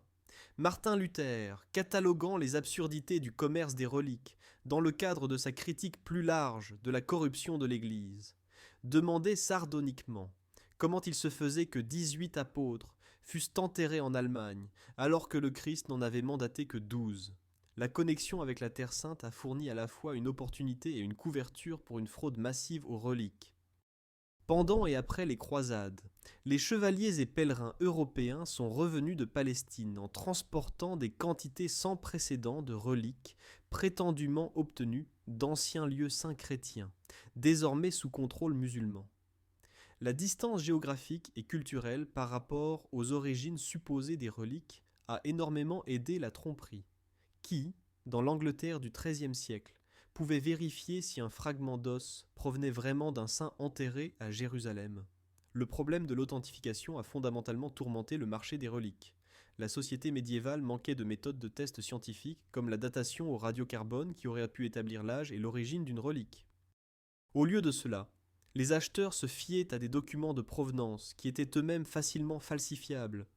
Martin Luther, cataloguant les absurdités du commerce des reliques, dans le cadre de sa critique plus large de la corruption de l'Église, demandait sardoniquement comment il se faisait que 18 apôtres fussent enterrés en Allemagne, alors que le Christ n'en avait mandaté que 12. La connexion avec la Terre Sainte a fourni à la fois une opportunité et une couverture pour une fraude massive aux reliques. Pendant et après les croisades, les chevaliers et pèlerins européens sont revenus de Palestine en transportant des quantités sans précédent de reliques prétendument obtenues d'anciens lieux saints chrétiens, désormais sous contrôle musulman. La distance géographique et culturelle par rapport aux origines supposées des reliques a énormément aidé la tromperie. Qui, dans l'Angleterre du XIIIe siècle, pouvait vérifier si un fragment d'os provenait vraiment d'un saint enterré à Jérusalem. Le problème de l'authentification a fondamentalement tourmenté le marché des reliques. La société médiévale manquait de méthodes de test scientifiques comme la datation au radiocarbone qui aurait pu établir l'âge et l'origine d'une relique. Au lieu de cela, les acheteurs se fiaient à des documents de provenance qui étaient eux-mêmes facilement falsifiables,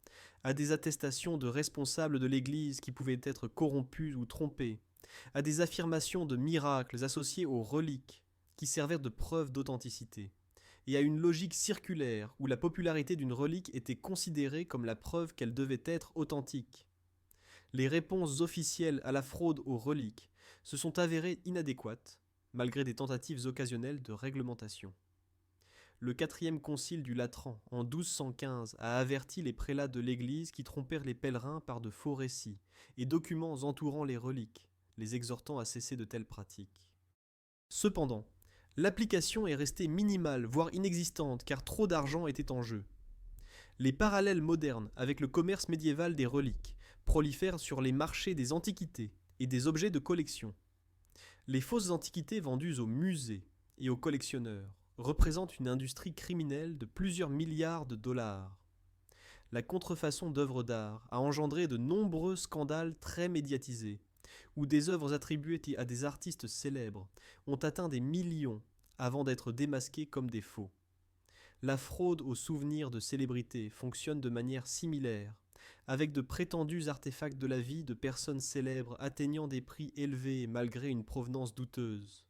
à des attestations de responsables de l'Église qui pouvaient être corrompus ou trompés, à des affirmations de miracles associées aux reliques qui servaient de preuve d'authenticité, et à une logique circulaire où la popularité d'une relique était considérée comme la preuve qu'elle devait être authentique. Les réponses officielles à la fraude aux reliques se sont avérées inadéquates, malgré des tentatives occasionnelles de réglementation. Le quatrième concile du Latran, en 1215, a averti les prélats de l'Église qui trompèrent les pèlerins par de faux récits et documents entourant les reliques, les exhortant à cesser de telles pratiques. Cependant, l'application est restée minimale, voire inexistante, car trop d'argent était en jeu. Les parallèles modernes avec le commerce médiéval des reliques prolifèrent sur les marchés des antiquités et des objets de collection. Les fausses antiquités vendues aux musées et aux collectionneurs représentent une industrie criminelle de plusieurs milliards de dollars. La contrefaçon d'œuvres d'art a engendré de nombreux scandales très médiatisés, où des œuvres attribuées à des artistes célèbres ont atteint des millions avant d'être démasquées comme des faux. La fraude aux souvenirs de célébrités fonctionne de manière similaire, avec de prétendus artefacts de la vie de personnes célèbres atteignant des prix élevés malgré une provenance douteuse.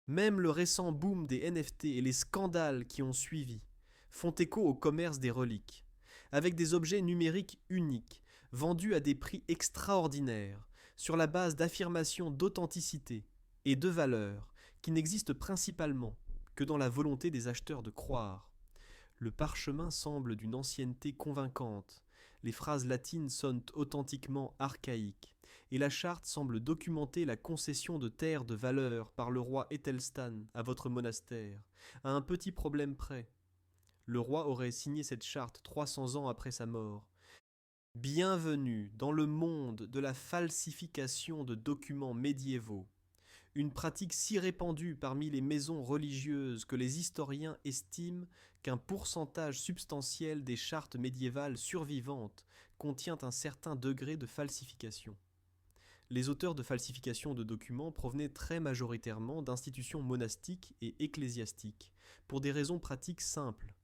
Même le récent boom des NFT et les scandales qui ont suivi font écho au commerce des reliques, avec des objets numériques uniques, vendus à des prix extraordinaires, sur la base d'affirmations d'authenticité et de valeur qui n'existent principalement que dans la volonté des acheteurs de croire. Le parchemin semble d'une ancienneté convaincante, les phrases latines sonnent authentiquement archaïques, et la charte semble documenter la concession de terres de valeur par le roi Ethelstan à votre monastère, à un petit problème près. Le roi aurait signé cette charte 300 ans après sa mort. Bienvenue dans le monde de la falsification de documents médiévaux, une pratique si répandue parmi les maisons religieuses que les historiens estiment qu'un pourcentage substantiel des chartes médiévales survivantes contient un certain degré de falsification. Les auteurs de falsification de documents provenaient très majoritairement d'institutions monastiques et ecclésiastiques, pour des raisons pratiques simples.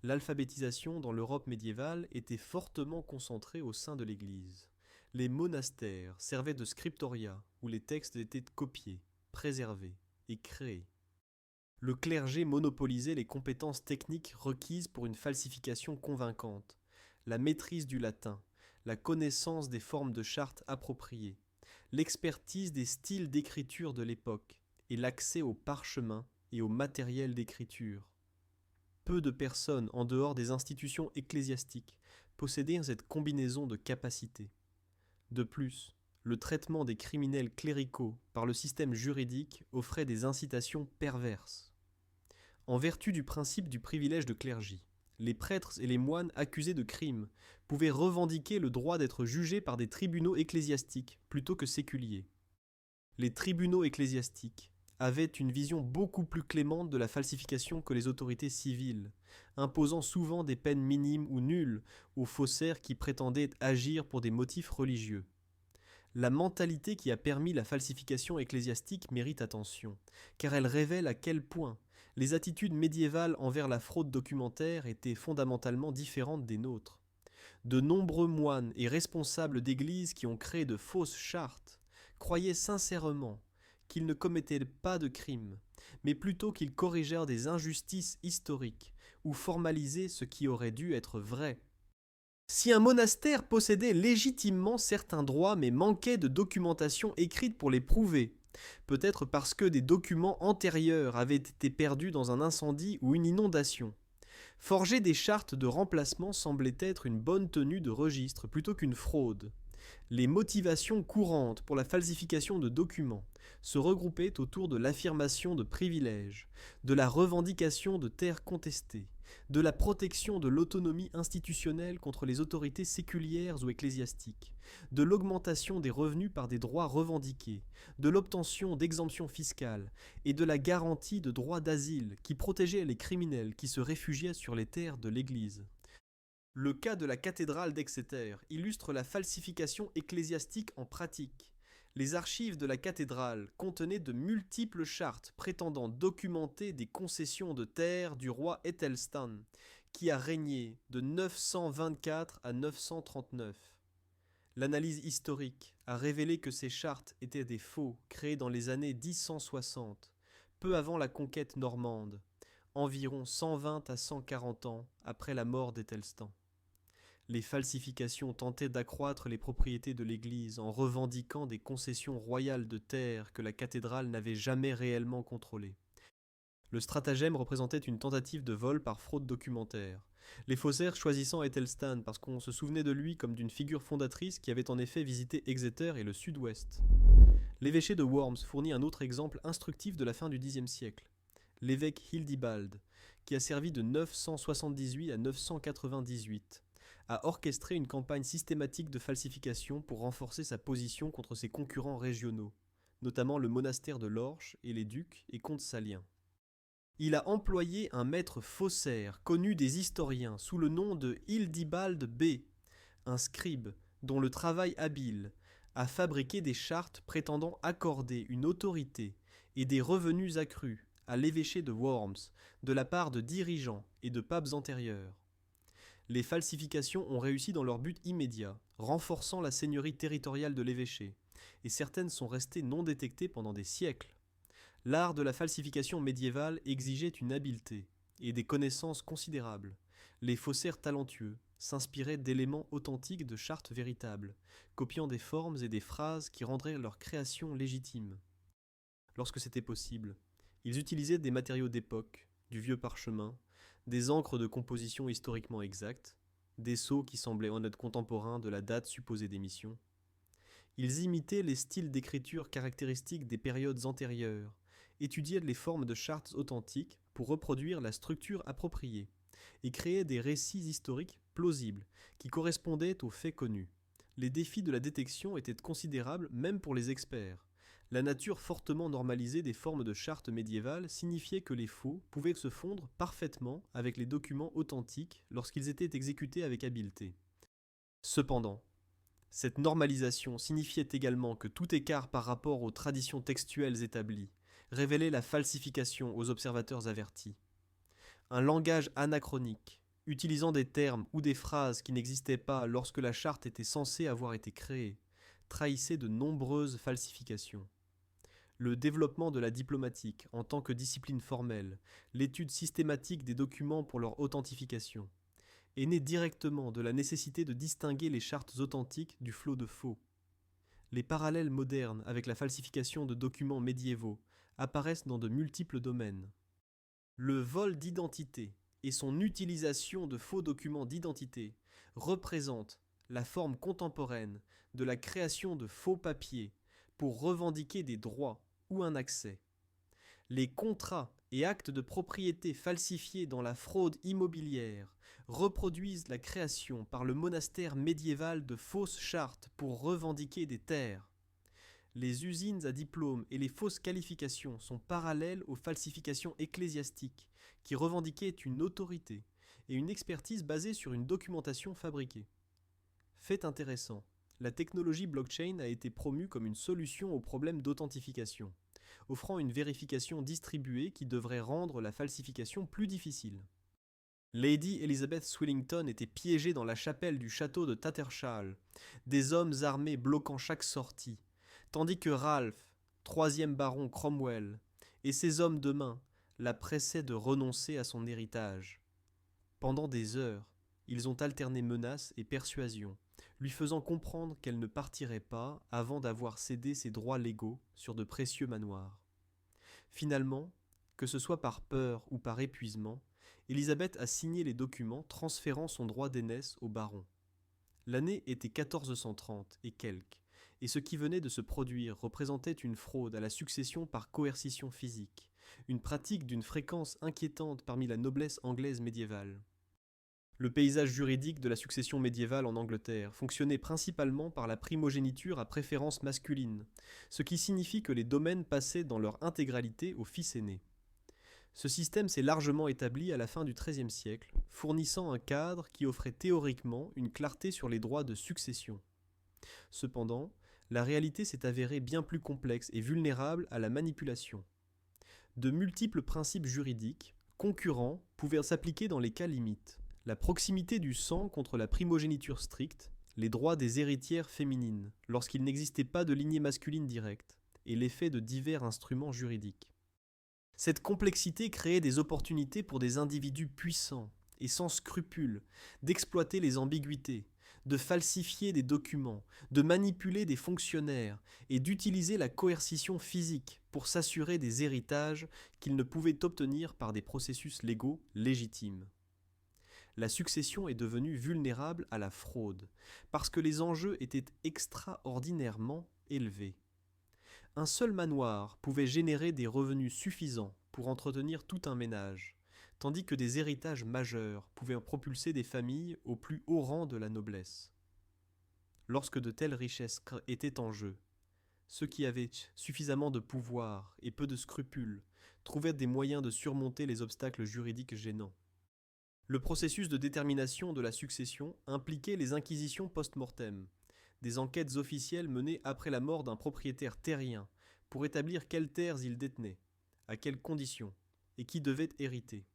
L'alphabétisation dans l'Europe médiévale était fortement concentrée au sein de l'Église. Les monastères servaient de scriptoria, où les textes étaient copiés, préservés et créés. Le clergé monopolisait les compétences techniques requises pour une falsification convaincante, la maîtrise du latin, la connaissance des formes de charte appropriées, l'expertise des styles d'écriture de l'époque et l'accès aux parchemins et au matériel d'écriture. Peu de personnes en dehors des institutions ecclésiastiques possédaient cette combinaison de capacités. De plus, le traitement des criminels cléricaux par le système juridique offrait des incitations perverses. En vertu du principe du privilège de clergie, les prêtres et les moines accusés de crimes pouvaient revendiquer le droit d'être jugés par des tribunaux ecclésiastiques plutôt que séculiers. Les tribunaux ecclésiastiques avaient une vision beaucoup plus clémente de la falsification que les autorités civiles, imposant souvent des peines minimes ou nulles aux faussaires qui prétendaient agir pour des motifs religieux. La mentalité qui a permis la falsification ecclésiastique mérite attention, car elle révèle à quel point les attitudes médiévales envers la fraude documentaire étaient fondamentalement différentes des nôtres. De nombreux moines et responsables d'églises qui ont créé de fausses chartes croyaient sincèrement qu'ils ne commettaient pas de crimes, mais plutôt qu'ils corrigèrent des injustices historiques ou formalisaient ce qui aurait dû être vrai. Si un monastère possédait légitimement certains droits mais manquait de documentation écrite pour les prouver, peut-être parce que des documents antérieurs avaient été perdus dans un incendie ou une inondation, forger des chartes de remplacement semblait être une bonne tenue de registre plutôt qu'une fraude. Les motivations courantes pour la falsification de documents se regroupaient autour de l'affirmation de privilèges, de la revendication de terres contestées, de la protection de l'autonomie institutionnelle contre les autorités séculières ou ecclésiastiques, de l'augmentation des revenus par des droits revendiqués, de l'obtention d'exemptions fiscales et de la garantie de droits d'asile qui protégeaient les criminels qui se réfugiaient sur les terres de l'Église. Le cas de la cathédrale d'Exeter illustre la falsification ecclésiastique en pratique. Les archives de la cathédrale contenaient de multiples chartes prétendant documenter des concessions de terre du roi Ethelstan, qui a régné de 924 à 939. L'analyse historique a révélé que ces chartes étaient des faux créés dans les années 1060, peu avant la conquête normande, environ 120 à 140 ans après la mort d'Æthelstan. Les falsifications tentaient d'accroître les propriétés de l'Église en revendiquant des concessions royales de terre que la cathédrale n'avait jamais réellement contrôlées. Le stratagème représentait une tentative de vol par fraude documentaire, les faussaires choisissant Æthelstan parce qu'on se souvenait de lui comme d'une figure fondatrice qui avait en effet visité Exeter et le sud-ouest. L'évêché de Worms fournit un autre exemple instructif de la fin du Xe siècle. L'évêque Hildibald, qui a servi de 978 à 998, a orchestré une campagne systématique de falsification pour renforcer sa position contre ses concurrents régionaux, notamment le monastère de Lorsch et les ducs et comtes saliens. Il a employé un maître faussaire connu des historiens sous le nom de Hildibald B, un scribe dont le travail habile a fabriqué des chartes prétendant accorder une autorité et des revenus accrus à l'évêché de Worms de la part de dirigeants et de papes antérieurs. Les falsifications ont réussi dans leur but immédiat, renforçant la seigneurie territoriale de l'évêché, et certaines sont restées non détectées pendant des siècles. L'art de la falsification médiévale exigeait une habileté et des connaissances considérables. Les faussaires talentueux s'inspiraient d'éléments authentiques de chartes véritables, copiant des formes et des phrases qui rendraient leur création légitime. Lorsque c'était possible, ils utilisaient des matériaux d'époque, du vieux parchemin, des encres de composition historiquement exactes, des sceaux qui semblaient en être contemporains de la date supposée d'émission. Ils imitaient les styles d'écriture caractéristiques des périodes antérieures, étudiaient les formes de chartes authentiques pour reproduire la structure appropriée, et créaient des récits historiques plausibles qui correspondaient aux faits connus. Les défis de la détection étaient considérables même pour les experts. La nature fortement normalisée des formes de chartes médiévales signifiait que les faux pouvaient se fondre parfaitement avec les documents authentiques lorsqu'ils étaient exécutés avec habileté. Cependant, cette normalisation signifiait également que tout écart par rapport aux traditions textuelles établies révélait la falsification aux observateurs avertis. Un langage anachronique, utilisant des termes ou des phrases qui n'existaient pas lorsque la charte était censée avoir été créée, trahissait de nombreuses falsifications. Le développement de la diplomatique en tant que discipline formelle, l'étude systématique des documents pour leur authentification, est né directement de la nécessité de distinguer les chartes authentiques du flot de faux. Les parallèles modernes avec la falsification de documents médiévaux apparaissent dans de multiples domaines. Le vol d'identité et son utilisation de faux documents d'identité représentent la forme contemporaine de la création de faux papiers pour revendiquer des droits ou un accès. Les contrats et actes de propriété falsifiés dans la fraude immobilière reproduisent la création par le monastère médiéval de fausses chartes pour revendiquer des terres. Les usines à diplôme et les fausses qualifications sont parallèles aux falsifications ecclésiastiques qui revendiquaient une autorité et une expertise basée sur une documentation fabriquée. Fait intéressant, la technologie blockchain a été promue comme une solution au problème d'authentification, offrant une vérification distribuée qui devrait rendre la falsification plus difficile. Lady Elizabeth Swillington était piégée dans la chapelle du château de Tattershall, des hommes armés bloquant chaque sortie, tandis que Ralph, troisième baron Cromwell, et ses hommes de main la pressaient de renoncer à son héritage. Pendant des heures, ils ont alterné menaces et persuasions, lui faisant comprendre qu'elle ne partirait pas avant d'avoir cédé ses droits légaux sur de précieux manoirs. Finalement, que ce soit par peur ou par épuisement, Élisabeth a signé les documents transférant son droit d'aînesse au baron. L'année était 1430 et quelques, et ce qui venait de se produire représentait une fraude à la succession par coercition physique, une pratique d'une fréquence inquiétante parmi la noblesse anglaise médiévale. Le paysage juridique de la succession médiévale en Angleterre fonctionnait principalement par la primogéniture à préférence masculine, ce qui signifie que les domaines passaient dans leur intégralité au fils aîné. Ce système s'est largement établi à la fin du XIIIe siècle, fournissant un cadre qui offrait théoriquement une clarté sur les droits de succession. Cependant, la réalité s'est avérée bien plus complexe et vulnérable à la manipulation. De multiples principes juridiques, concurrents, pouvaient s'appliquer dans les cas limites. La proximité du sang contre la primogéniture stricte, les droits des héritières féminines, lorsqu'il n'existait pas de lignée masculine directe, et l'effet de divers instruments juridiques. Cette complexité créait des opportunités pour des individus puissants et sans scrupules d'exploiter les ambiguïtés, de falsifier des documents, de manipuler des fonctionnaires et d'utiliser la coercition physique pour s'assurer des héritages qu'ils ne pouvaient obtenir par des processus légaux légitimes. La succession est devenue vulnérable à la fraude parce que les enjeux étaient extraordinairement élevés. Un seul manoir pouvait générer des revenus suffisants pour entretenir tout un ménage, tandis que des héritages majeurs pouvaient propulser des familles au plus haut rang de la noblesse. Lorsque de telles richesses étaient en jeu, ceux qui avaient suffisamment de pouvoir et peu de scrupules trouvaient des moyens de surmonter les obstacles juridiques gênants. Le processus de détermination de la succession impliquait les inquisitions post-mortem, des enquêtes officielles menées après la mort d'un propriétaire terrien pour établir quelles terres il détenait, à quelles conditions, et qui devait hériter.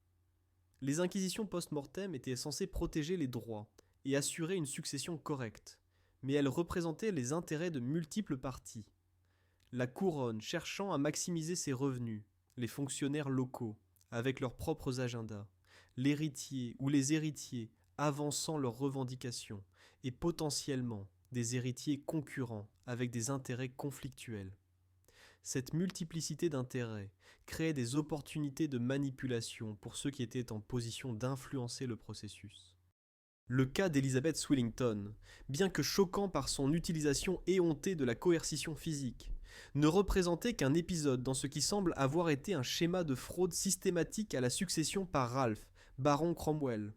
Les inquisitions post-mortem étaient censées protéger les droits et assurer une succession correcte, mais elles représentaient les intérêts de multiples parties. La couronne cherchant à maximiser ses revenus, les fonctionnaires locaux, avec leurs propres agendas, l'héritier ou les héritiers avançant leurs revendications, et potentiellement des héritiers concurrents avec des intérêts conflictuels. Cette multiplicité d'intérêts créait des opportunités de manipulation pour ceux qui étaient en position d'influencer le processus. Le cas d'Elizabeth Swillington, bien que choquant par son utilisation éhontée de la coercition physique, ne représentait qu'un épisode dans ce qui semble avoir été un schéma de fraude systématique à la succession par Ralph, baron Cromwell.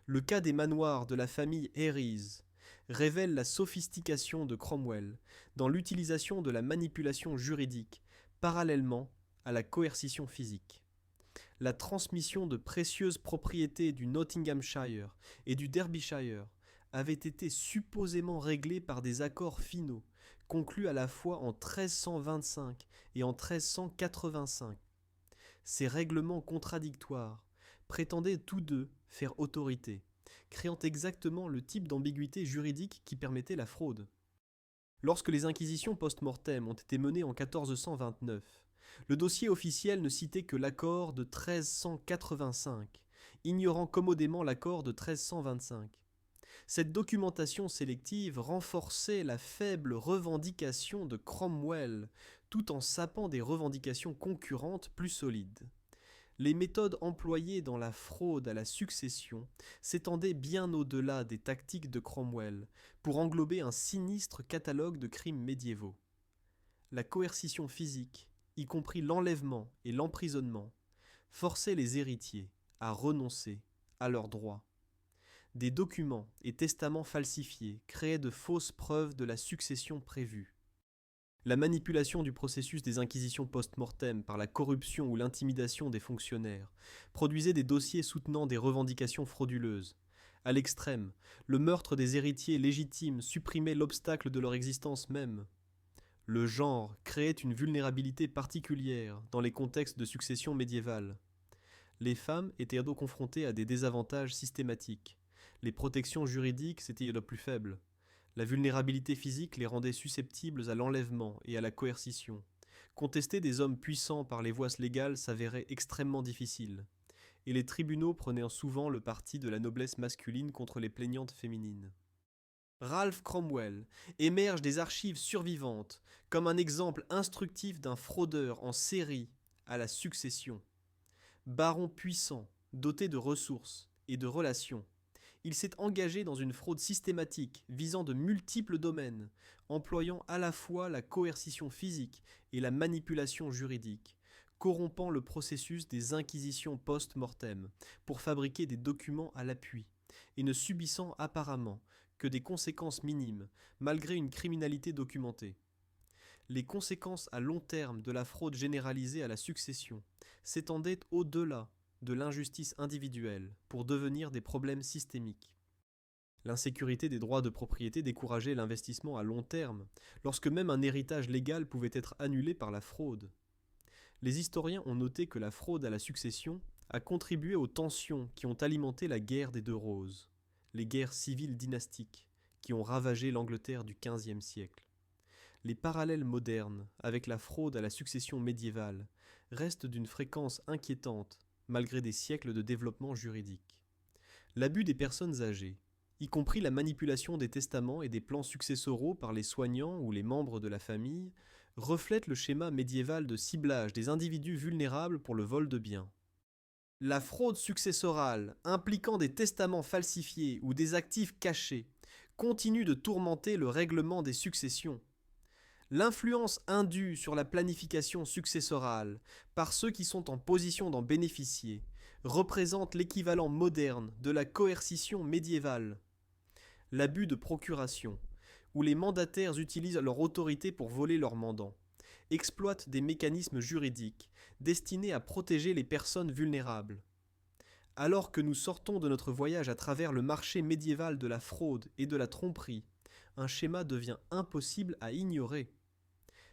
Le cas des manoirs de la famille Herries révèle la sophistication de Cromwell dans l'utilisation de la manipulation juridique parallèlement à la coercition physique. La transmission de précieuses propriétés du Nottinghamshire et du Derbyshire avait été supposément réglée par des accords finaux conclus à la fois en 1325 et en 1385. Ces règlements contradictoires prétendaient tous deux faire autorité, créant exactement le type d'ambiguïté juridique qui permettait la fraude. Lorsque les inquisitions post-mortem ont été menées en 1429, le dossier officiel ne citait que l'accord de 1385, ignorant commodément l'accord de 1325. Cette documentation sélective renforçait la faible revendication de Cromwell, tout en sapant des revendications concurrentes plus solides. Les méthodes employées dans la fraude à la succession s'étendaient bien au-delà des tactiques de Cromwell pour englober un sinistre catalogue de crimes médiévaux. La coercition physique, y compris l'enlèvement et l'emprisonnement, forçait les héritiers à renoncer à leurs droits. Des documents et testaments falsifiés créaient de fausses preuves de la succession prévue. La manipulation du processus des inquisitions post-mortem par la corruption ou l'intimidation des fonctionnaires produisait des dossiers soutenant des revendications frauduleuses. À l'extrême, le meurtre des héritiers légitimes supprimait l'obstacle de leur existence même. Le genre créait une vulnérabilité particulière dans les contextes de succession médiévale. Les femmes étaient donc confrontées à des désavantages systématiques. Les protections juridiques étaient les plus faibles. La vulnérabilité physique les rendait susceptibles à l'enlèvement et à la coercition. Contester des hommes puissants par les voies légales s'avérait extrêmement difficile, et les tribunaux prenaient souvent le parti de la noblesse masculine contre les plaignantes féminines. Ralph Cromwell émerge des archives survivantes comme un exemple instructif d'un fraudeur en série à la succession. Baron puissant, doté de ressources et de relations, il s'est engagé dans une fraude systématique visant de multiples domaines, employant à la fois la coercition physique et la manipulation juridique, corrompant le processus des inquisitions post-mortem pour fabriquer des documents à l'appui, et ne subissant apparemment que des conséquences minimes, malgré une criminalité documentée. Les conséquences à long terme de la fraude généralisée à la succession s'étendaient au-delà de l'injustice individuelle pour devenir des problèmes systémiques. L'insécurité des droits de propriété décourageait l'investissement à long terme, lorsque même un héritage légal pouvait être annulé par la fraude. Les historiens ont noté que la fraude à la succession a contribué aux tensions qui ont alimenté la guerre des Deux Roses, les guerres civiles dynastiques, qui qui ont ravagé l'Angleterre du XVe siècle. Les parallèles modernes avec la fraude à la succession médiévale restent d'une fréquence inquiétante malgré des siècles de développement juridique. L'abus des personnes âgées, y compris la manipulation des testaments et des plans successoraux par les soignants ou les membres de la famille, reflète le schéma médiéval de ciblage des individus vulnérables pour le vol de biens. La fraude successorale, impliquant des testaments falsifiés ou des actifs cachés, continue de tourmenter le règlement des successions. L'influence indue sur la planification successorale par ceux qui sont en position d'en bénéficier représente l'équivalent moderne de la coercition médiévale. L'abus de procuration, où les mandataires utilisent leur autorité pour voler leurs mandants, exploitent des mécanismes juridiques destinés à protéger les personnes vulnérables. Alors que nous sortons de notre voyage à travers le marché médiéval de la fraude et de la tromperie, un schéma devient impossible à ignorer.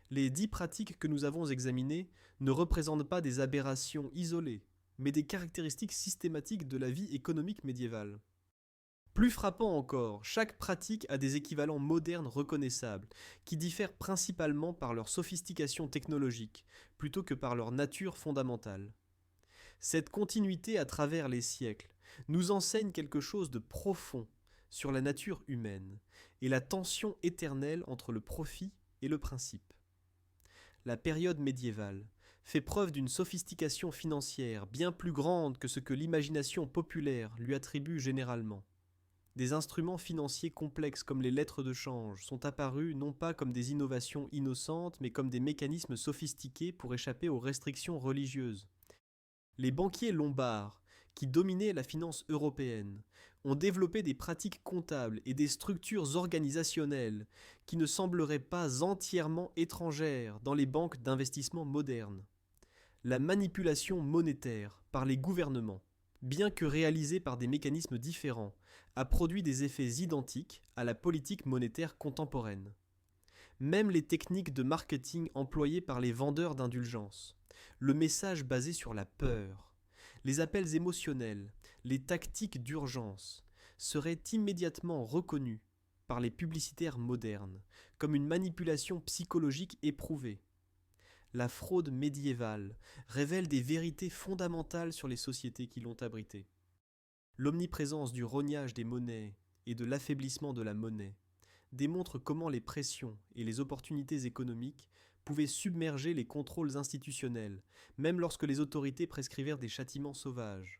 Les 10 pratiques que nous avons examinées ne représentent pas des aberrations isolées, mais des caractéristiques systématiques de la vie économique médiévale. Plus frappant encore, chaque pratique a des équivalents modernes reconnaissables, qui diffèrent principalement par leur sophistication technologique, plutôt que par leur nature fondamentale. Cette continuité à travers les siècles nous enseigne quelque chose de profond sur la nature humaine et la tension éternelle entre le profit et le principe. La période médiévale fait preuve d'une sophistication financière bien plus grande que ce que l'imagination populaire lui attribue généralement. Des instruments financiers complexes comme les lettres de change sont apparus non pas comme des innovations innocentes, mais comme des mécanismes sophistiqués pour échapper aux restrictions religieuses. Les banquiers lombards, qui dominaient la finance européenne, ont développé des pratiques comptables et des structures organisationnelles qui ne sembleraient pas entièrement étrangères dans les banques d'investissement modernes. La manipulation monétaire par les gouvernements, bien que réalisée par des mécanismes différents, a produit des effets identiques à la politique monétaire contemporaine. Même les techniques de marketing employées par les vendeurs d'indulgences, le message basé sur la peur, les appels émotionnels, les tactiques d'urgence, seraient immédiatement reconnus par les publicitaires modernes comme une manipulation psychologique éprouvée. La fraude médiévale révèle des vérités fondamentales sur les sociétés qui l'ont abritée. L'omniprésence du rognage des monnaies et de l'affaiblissement de la monnaie démontre comment les pressions et les opportunités économiques pouvaient submerger les contrôles institutionnels, même lorsque les autorités prescrivirent des châtiments sauvages.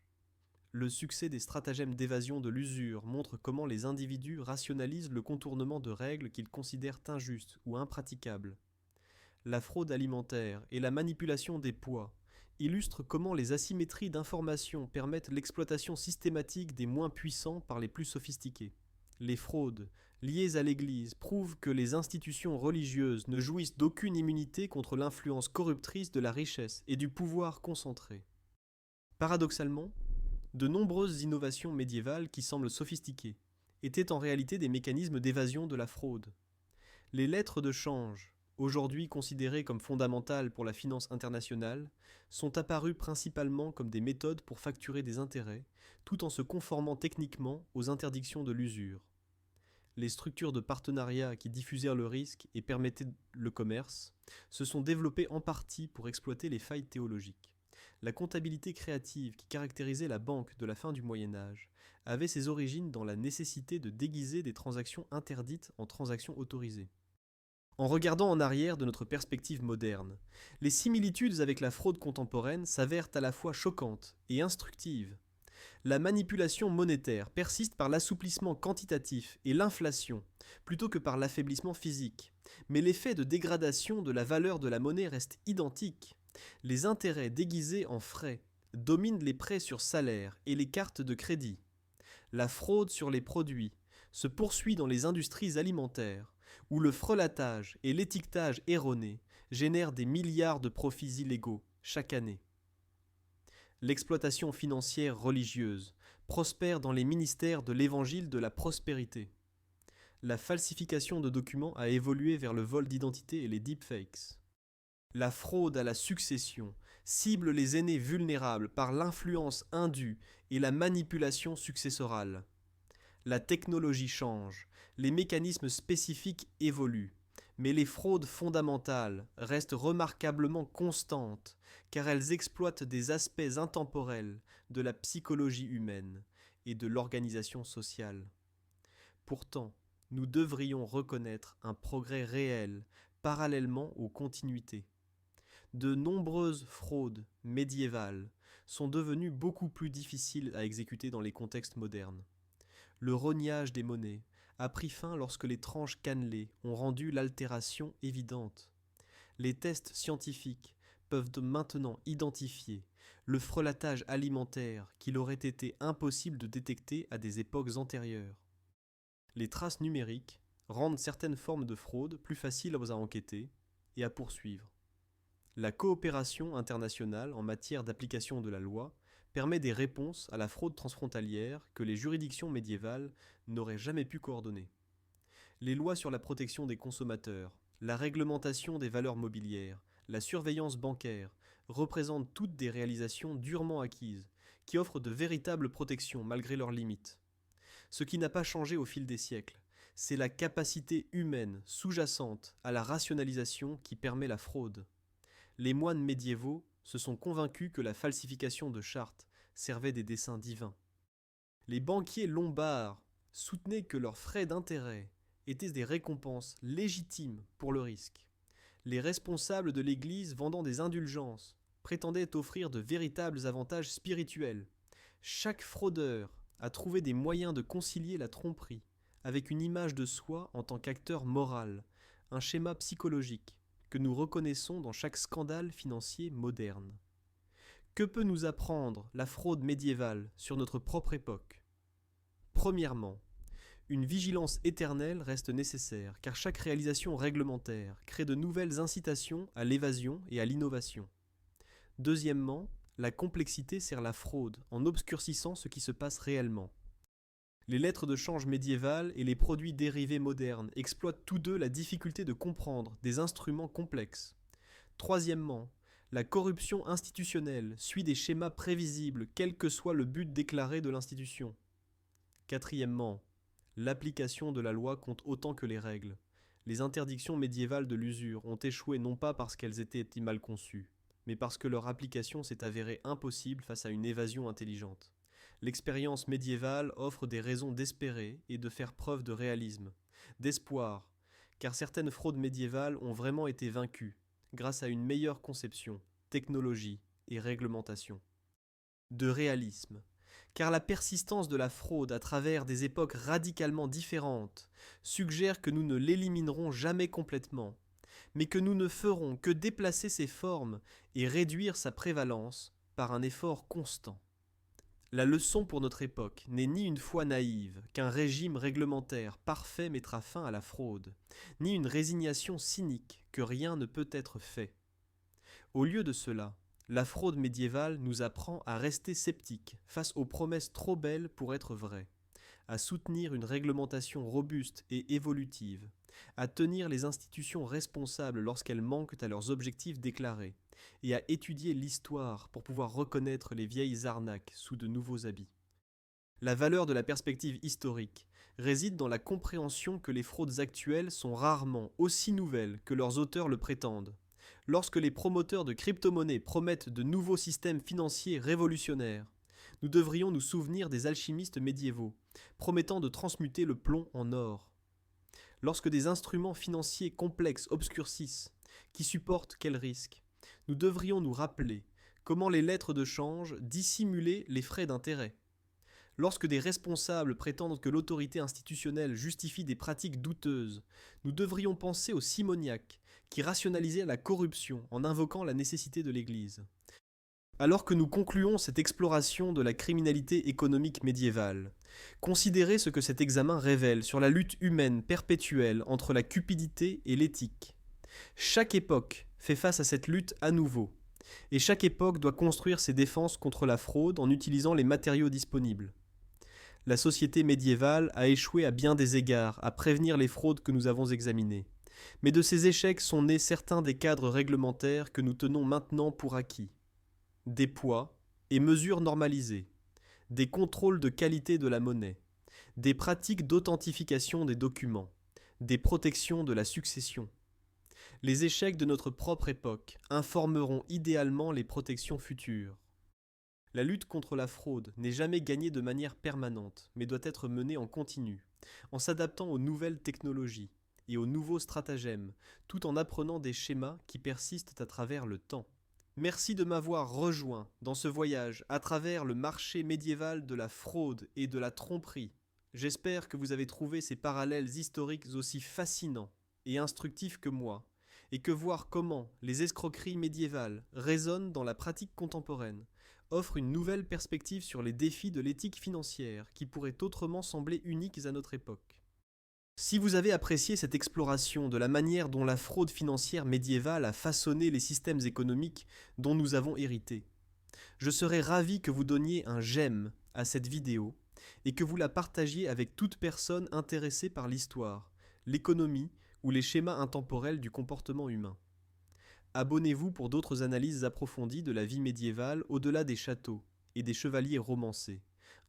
Le succès des stratagèmes d'évasion de l'usure montre comment les individus rationalisent le contournement de règles qu'ils considèrent injustes ou impraticables. La fraude alimentaire et la manipulation des poids illustrent comment les asymétries d'information permettent l'exploitation systématique des moins puissants par les plus sophistiqués. Les fraudes liées à l'Église prouvent que les institutions religieuses ne jouissent d'aucune immunité contre l'influence corruptrice de la richesse et du pouvoir concentré. Paradoxalement, de nombreuses innovations médiévales qui semblent sophistiquées étaient en réalité des mécanismes d'évasion de la fraude. Les lettres de change, aujourd'hui considérées comme fondamentales pour la finance internationale, sont apparues principalement comme des méthodes pour facturer des intérêts, tout en se conformant techniquement aux interdictions de l'usure. Les structures de partenariat qui diffusèrent le risque et permettaient le commerce se sont développées en partie pour exploiter les failles théologiques. La comptabilité créative qui caractérisait la banque de la fin du Moyen Âge avait ses origines dans la nécessité de déguiser des transactions interdites en transactions autorisées. En regardant en arrière de notre perspective moderne, les similitudes avec la fraude contemporaine s'avèrent à la fois choquantes et instructives. La manipulation monétaire persiste par l'assouplissement quantitatif et l'inflation, plutôt que par l'affaiblissement physique. Mais l'effet de dégradation de la valeur de la monnaie reste identique. Les intérêts déguisés en frais dominent les prêts sur salaire et les cartes de crédit. La fraude sur les produits se poursuit dans les industries alimentaires, où le frelatage et l'étiquetage erroné génèrent des milliards de profits illégaux chaque année. L'exploitation financière religieuse prospère dans les ministères de l'évangile de la prospérité. La falsification de documents a évolué vers le vol d'identité et les deepfakes. La fraude à la succession cible les aînés vulnérables par l'influence indue et la manipulation successorale. La technologie change, les mécanismes spécifiques évoluent, mais les fraudes fondamentales restent remarquablement constantes car elles exploitent des aspects intemporels de la psychologie humaine et de l'organisation sociale. Pourtant, nous devrions reconnaître un progrès réel parallèlement aux continuités. De nombreuses fraudes médiévales sont devenues beaucoup plus difficiles à exécuter dans les contextes modernes. Le rognage des monnaies a pris fin lorsque les tranches cannelées ont rendu l'altération évidente. Les tests scientifiques peuvent maintenant identifier le frelatage alimentaire qu'il aurait été impossible de détecter à des époques antérieures. Les traces numériques rendent certaines formes de fraude plus faciles à enquêter et à poursuivre. La coopération internationale en matière d'application de la loi permet des réponses à la fraude transfrontalière que les juridictions médiévales n'auraient jamais pu coordonner. Les lois sur la protection des consommateurs, la réglementation des valeurs mobilières, la surveillance bancaire représentent toutes des réalisations durement acquises qui offrent de véritables protections malgré leurs limites. Ce qui n'a pas changé au fil des siècles, c'est la capacité humaine sous-jacente à la rationalisation qui permet la fraude. Les moines médiévaux se sont convaincus que la falsification de chartes servait des desseins divins. Les banquiers lombards soutenaient que leurs frais d'intérêt étaient des récompenses légitimes pour le risque. Les responsables de l'Église vendant des indulgences prétendaient offrir de véritables avantages spirituels. Chaque fraudeur a trouvé des moyens de concilier la tromperie avec une image de soi en tant qu'acteur moral, un schéma psychologique que nous reconnaissons dans chaque scandale financier moderne. Que peut nous apprendre la fraude médiévale sur notre propre époque ? Premièrement, une vigilance éternelle reste nécessaire car chaque réalisation réglementaire crée de nouvelles incitations à l'évasion et à l'innovation. Deuxièmement, la complexité sert la fraude en obscurcissant ce qui se passe réellement. Les lettres de change médiévales et les produits dérivés modernes exploitent tous deux la difficulté de comprendre des instruments complexes. Troisièmement, la corruption institutionnelle suit des schémas prévisibles quel que soit le but déclaré de l'institution. Quatrièmement, l'application de la loi compte autant que les règles. Les interdictions médiévales de l'usure ont échoué non pas parce qu'elles étaient mal conçues, mais parce que leur application s'est avérée impossible face à une évasion intelligente. L'expérience médiévale offre des raisons d'espérer et de faire preuve de réalisme, d'espoir, car certaines fraudes médiévales ont vraiment été vaincues, grâce à une meilleure conception, technologie et réglementation. De réalisme, car la persistance de la fraude à travers des époques radicalement différentes suggère que nous ne l'éliminerons jamais complètement, mais que nous ne ferons que déplacer ses formes et réduire sa prévalence par un effort constant. La leçon pour notre époque n'est ni une foi naïve qu'un régime réglementaire parfait mettra fin à la fraude, ni une résignation cynique que rien ne peut être fait. Au lieu de cela, la fraude médiévale nous apprend à rester sceptiques face aux promesses trop belles pour être vraies, à soutenir une réglementation robuste et évolutive, à tenir les institutions responsables lorsqu'elles manquent à leurs objectifs déclarés, et à étudier l'histoire pour pouvoir reconnaître les vieilles arnaques sous de nouveaux habits. La valeur de la perspective historique réside dans la compréhension que les fraudes actuelles sont rarement aussi nouvelles que leurs auteurs le prétendent. Lorsque les promoteurs de crypto-monnaies promettent de nouveaux systèmes financiers révolutionnaires, nous devrions nous souvenir des alchimistes médiévaux, promettant de transmuter le plomb en or. Lorsque des instruments financiers complexes obscurcissent, qui supportent quels risques ? Nous devrions nous rappeler comment les lettres de change dissimulaient les frais d'intérêt. Lorsque des responsables prétendent que l'autorité institutionnelle justifie des pratiques douteuses, nous devrions penser aux simoniaques qui rationalisaient la corruption en invoquant la nécessité de l'Église. Alors que nous concluons cette exploration de la criminalité économique médiévale, considérez ce que cet examen révèle sur la lutte humaine perpétuelle entre la cupidité et l'éthique. Chaque époque fait face à cette lutte à nouveau, et chaque époque doit construire ses défenses contre la fraude en utilisant les matériaux disponibles. La société médiévale a échoué à bien des égards à prévenir les fraudes que nous avons examinées, mais de ces échecs sont nés certains des cadres réglementaires que nous tenons maintenant pour acquis. Des poids et mesures normalisées, des contrôles de qualité de la monnaie, des pratiques d'authentification des documents, des protections de la succession. Les échecs de notre propre époque informeront idéalement les protections futures. La lutte contre la fraude n'est jamais gagnée de manière permanente, mais doit être menée en continu, en s'adaptant aux nouvelles technologies et aux nouveaux stratagèmes, tout en apprenant des schémas qui persistent à travers le temps. Merci de m'avoir rejoint dans ce voyage à travers le marché médiéval de la fraude et de la tromperie. J'espère que vous avez trouvé ces parallèles historiques aussi fascinants et instructifs que moi, et que voir comment les escroqueries médiévales résonnent dans la pratique contemporaine offre une nouvelle perspective sur les défis de l'éthique financière qui pourraient autrement sembler uniques à notre époque. Si vous avez apprécié cette exploration de la manière dont la fraude financière médiévale a façonné les systèmes économiques dont nous avons hérité, je serais ravi que vous donniez un j'aime à cette vidéo et que vous la partagiez avec toute personne intéressée par l'histoire, l'économie ou les schémas intemporels du comportement humain. Abonnez-vous pour d'autres analyses approfondies de la vie médiévale au-delà des châteaux et des chevaliers romancés,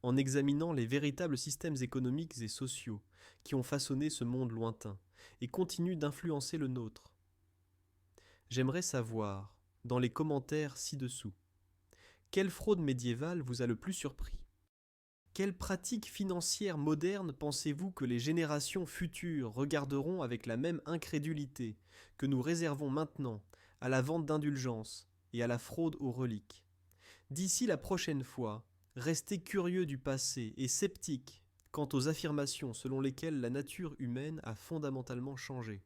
en examinant les véritables systèmes économiques et sociaux qui ont façonné ce monde lointain et continuent d'influencer le nôtre. J'aimerais savoir, dans les commentaires ci-dessous, quelle fraude médiévale vous a le plus surpris? Quelles pratiques financières modernes pensez-vous que les générations futures regarderont avec la même incrédulité que nous réservons maintenant à la vente d'indulgences et à la fraude aux reliques? D'ici la prochaine fois, restez curieux du passé et sceptiques quant aux affirmations selon lesquelles la nature humaine a fondamentalement changé.